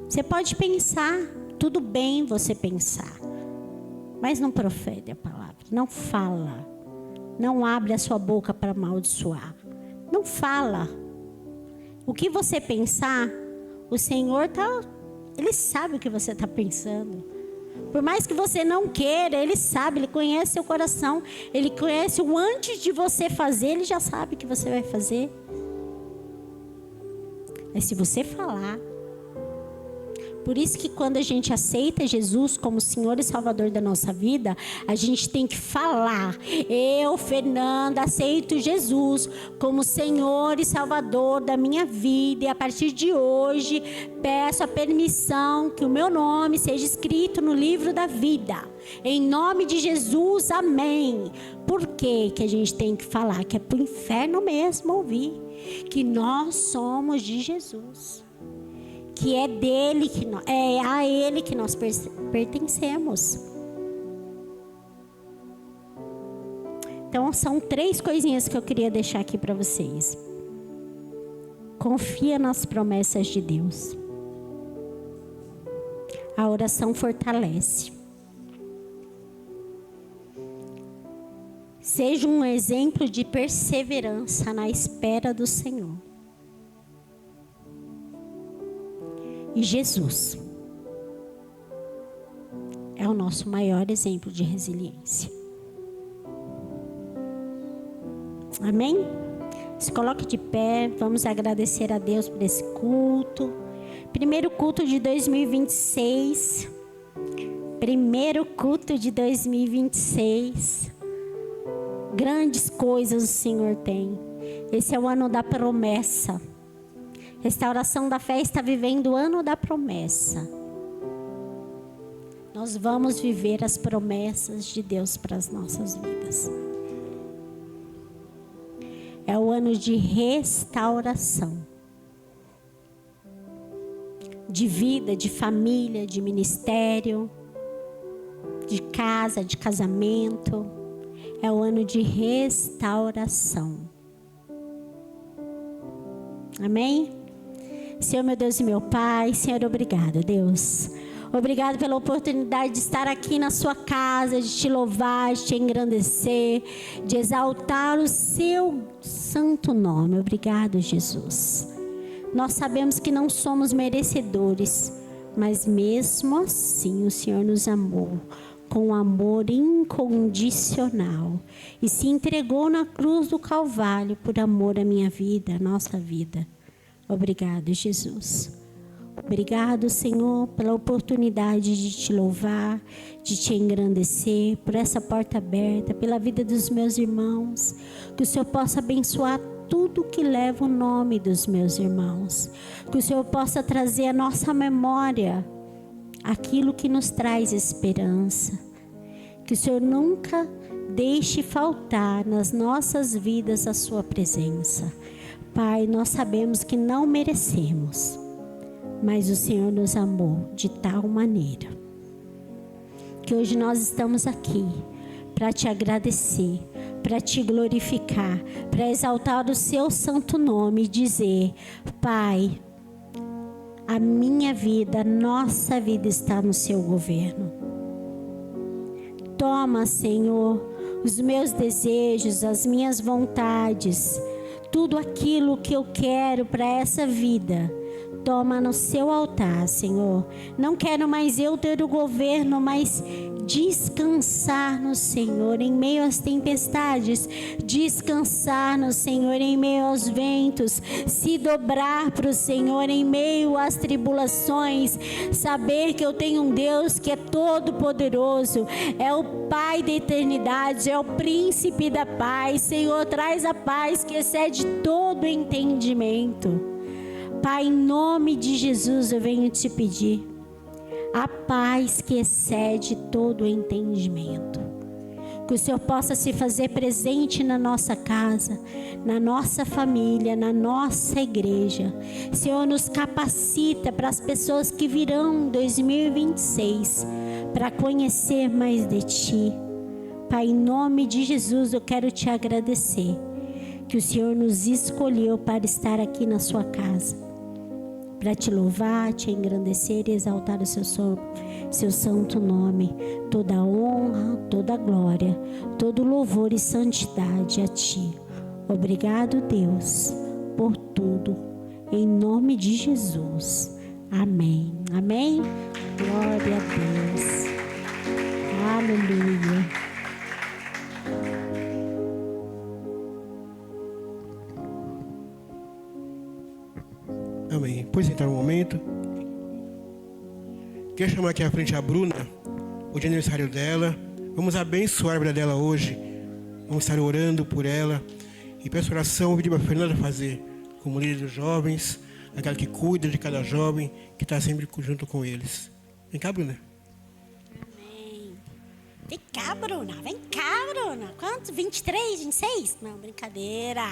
Você pode pensar, tudo bem você pensar, mas não profere a palavra. Não fala. Não abre a sua boca para amaldiçoar. Não fala. O que você pensar, o Senhor Ele sabe o que você está pensando. Por mais que você não queira, Ele sabe, Ele conhece seu coração. Ele conhece o antes de você fazer, Ele já sabe o que você vai fazer. Mas se você falar... Por isso que quando a gente aceita Jesus como Senhor e Salvador da nossa vida, a gente tem que falar. Eu, Fernanda, aceito Jesus como Senhor e Salvador da minha vida. E a partir de hoje, peço a permissão que o meu nome seja escrito no livro da vida. Em nome de Jesus, amém. Por que a gente tem que falar? Que é para o inferno mesmo ouvir. Que nós somos de Jesus. Que é dele, é a Ele que nós pertencemos. Então, são 3 coisinhas que eu queria deixar aqui para vocês. Confia nas promessas de Deus. A oração fortalece. Seja um exemplo de perseverança na espera do Senhor. E Jesus é o nosso maior exemplo de resiliência. Amém? Se coloque de pé, vamos agradecer a Deus por esse culto. Primeiro culto de 2026. Primeiro culto de 2026. Grandes coisas o Senhor tem. Esse é o ano da promessa. Restauração da Fé está vivendo o ano da promessa. nós vamos viver as promessas de Deus para as nossas vidas. É o ano de restauração. De vida, de família, de ministério, de casa, de casamento. É o ano de restauração. Amém? Senhor, meu Deus e meu Pai, Senhor, obrigado, Deus. Obrigado pela oportunidade de estar aqui na sua casa, de te louvar, de te engrandecer, de exaltar o seu santo nome. Obrigado, Jesus. Nós sabemos que não somos merecedores, mas mesmo assim o Senhor nos amou com amor incondicional e se entregou na cruz do Calvário por amor à minha vida, à nossa vida. Obrigado, Jesus. Obrigado, Senhor, pela oportunidade de te louvar, de te engrandecer, por essa porta aberta, pela vida dos meus irmãos. Que o Senhor possa abençoar tudo que leva o nome dos meus irmãos. Que o Senhor possa trazer à nossa memória aquilo que nos traz esperança. Que o Senhor nunca deixe faltar nas nossas vidas a sua presença. Pai, nós sabemos que não merecemos, mas o Senhor nos amou de tal maneira que hoje nós estamos aqui para te agradecer, para te glorificar, para exaltar o seu santo nome e dizer: Pai, a minha vida, a nossa vida está no seu governo. Toma, Senhor, os meus desejos, as minhas vontades, tudo aquilo que eu quero para essa vida. Toma no seu altar, Senhor. Não quero mais eu ter o governo, mas descansar no Senhor em meio às tempestades, descansar no Senhor em meio aos ventos, se dobrar para o Senhor em meio às tribulações, saber que eu tenho um Deus que é todo poderoso, é o Pai da eternidade, é o príncipe da paz. Senhor, traz a paz que excede todo entendimento. Pai, em nome de Jesus eu venho te pedir a paz que excede todo o entendimento. Que o Senhor possa se fazer presente na nossa casa, na nossa família, na nossa igreja. Senhor, nos capacita para as pessoas que virão em 2026, para conhecer mais de Ti. Pai, em nome de Jesus eu quero te agradecer, que o Senhor nos escolheu para estar aqui na sua casa, para te louvar, te engrandecer e exaltar o seu santo nome. Toda honra, toda glória, todo louvor e santidade a Ti. Obrigado, Deus, por tudo. Em nome de Jesus. Amém. Amém? Glória a Deus. Aleluia. Amém. Pois entrar um momento. Quero chamar aqui à frente a Bruna, o dia aniversário dela. Vamos abençoar a vida dela hoje. Vamos estar orando por ela. E peço oração, vou pedir para a Fernanda fazer, como líder dos jovens, aquela que cuida de cada jovem, que está sempre junto com eles. Vem cá, Bruna. Amém. Vem cá, Bruna. Vem cá, Bruna. Quantos? 23, 26? Não, brincadeira.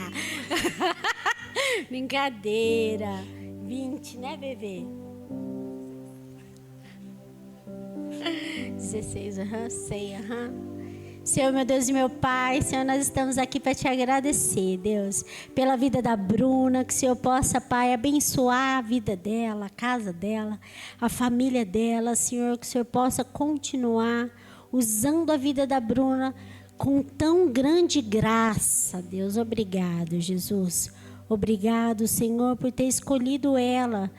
Brincadeira. 20, né, bebê? 16, sei, Senhor, meu Deus e meu Pai, Senhor, nós estamos aqui para te agradecer, Deus, pela vida da Bruna, que o Senhor possa, Pai, abençoar a vida dela, a casa dela, a família dela, Senhor, que o Senhor possa continuar usando a vida da Bruna com tão grande graça, Deus. Obrigado, Jesus. Obrigado, Senhor, por ter escolhido ela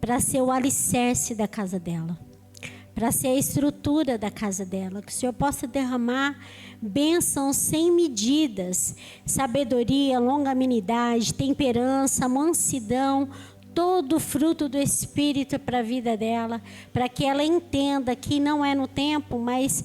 para ser o alicerce da casa dela, para ser a estrutura da casa dela. Que o Senhor possa derramar bênçãos sem medidas, sabedoria, longanimidade, temperança, mansidão, todo o fruto do Espírito para a vida dela, para que ela entenda que não é no tempo, mas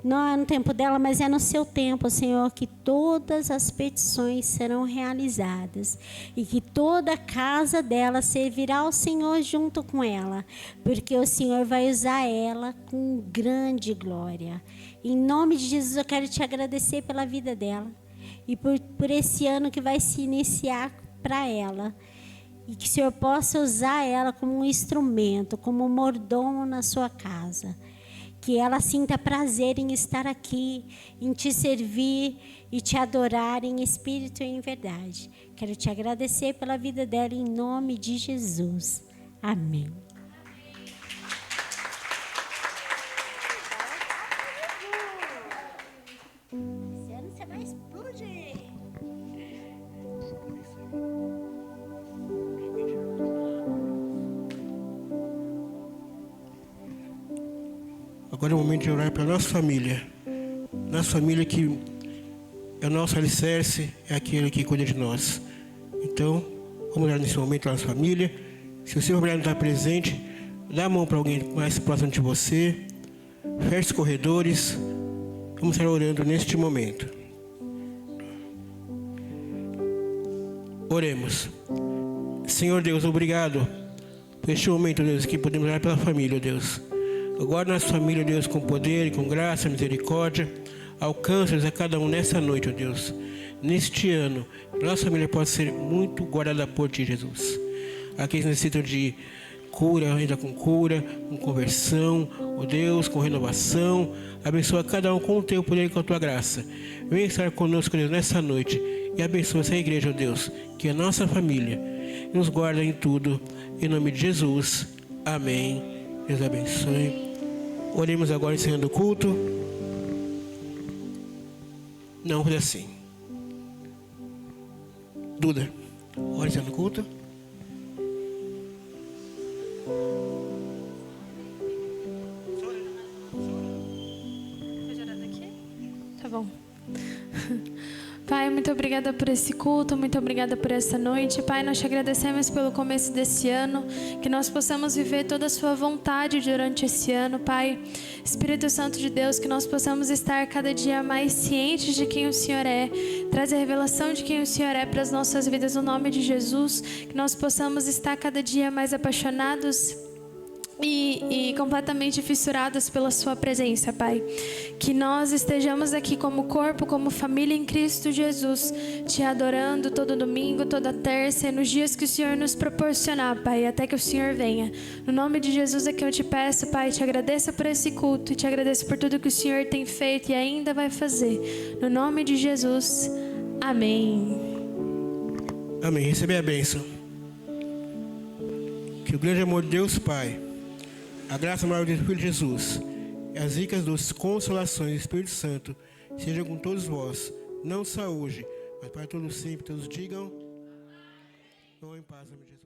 Não é no tempo dela, mas é no seu tempo, Senhor, que todas as petições serão realizadas e que toda a casa dela servirá ao Senhor junto com ela, porque o Senhor vai usar ela com grande glória. Em nome de Jesus, eu quero te agradecer pela vida dela e por esse ano que vai se iniciar para ela. E que o Senhor possa usar ela como um instrumento, como um mordomo na sua casa. Que ela sinta prazer em estar aqui, em te servir e te adorar em espírito e em verdade. Quero te agradecer pela vida dela em nome de Jesus. Amém. Esse ano você vai explodir. Agora é o momento de orar pela nossa família. Nossa família que é o nosso alicerce, é aquele que cuida de nós. Então, vamos orar nesse momento pela nossa família. Se o seu familiar não está presente, dá a mão para alguém mais próximo de você. Feche os corredores. Vamos estar orando neste momento. Oremos. Senhor Deus, obrigado por este momento, Deus, que podemos orar pela família, Deus. Guarda nossa família, Deus, com poder e com graça, misericórdia. Alcança-nos a cada um nessa noite, ó Deus. Neste ano, nossa família pode ser muito guardada por Ti, Jesus. Aqueles que necessitam de cura, ainda com cura, com conversão, ó Deus, com renovação. Abençoa cada um com o Teu poder e com a Tua graça. Venha estar conosco, Deus, nessa noite. E abençoa essa igreja, ó Deus, que é a nossa família. Nos guarda em tudo. Em nome de Jesus. Amém. Deus abençoe. Oremos agora encerrando o culto. Não, foi assim. Duda, ore encerrando o culto. Tá bom. Pai, muito obrigada por esse culto, muito obrigada por essa noite. Pai, nós te agradecemos pelo começo desse ano, que nós possamos viver toda a sua vontade durante esse ano, Pai. Espírito Santo de Deus, que nós possamos estar cada dia mais cientes de quem o Senhor é, trazer revelação de quem o Senhor é para as nossas vidas, no nome de Jesus, que nós possamos estar cada dia mais apaixonados e completamente fissuradas pela sua presença, Pai. Que nós estejamos aqui como corpo, como família em Cristo Jesus, te adorando todo domingo, toda terça e nos dias que o Senhor nos proporcionar, Pai, até que o Senhor venha. No nome de Jesus é que eu te peço, Pai, te agradeço por esse culto e te agradeço por tudo que o Senhor tem feito e ainda vai fazer. No nome de Jesus, amém. Amém. Receber a bênção. Que o grande amor de Deus Pai, a graça maior do Filho Jesus e as ricas doces consolações do Espírito Santo sejam com todos vós, não só hoje, mas para todos sempre. Todos digam: vão em paz, amém.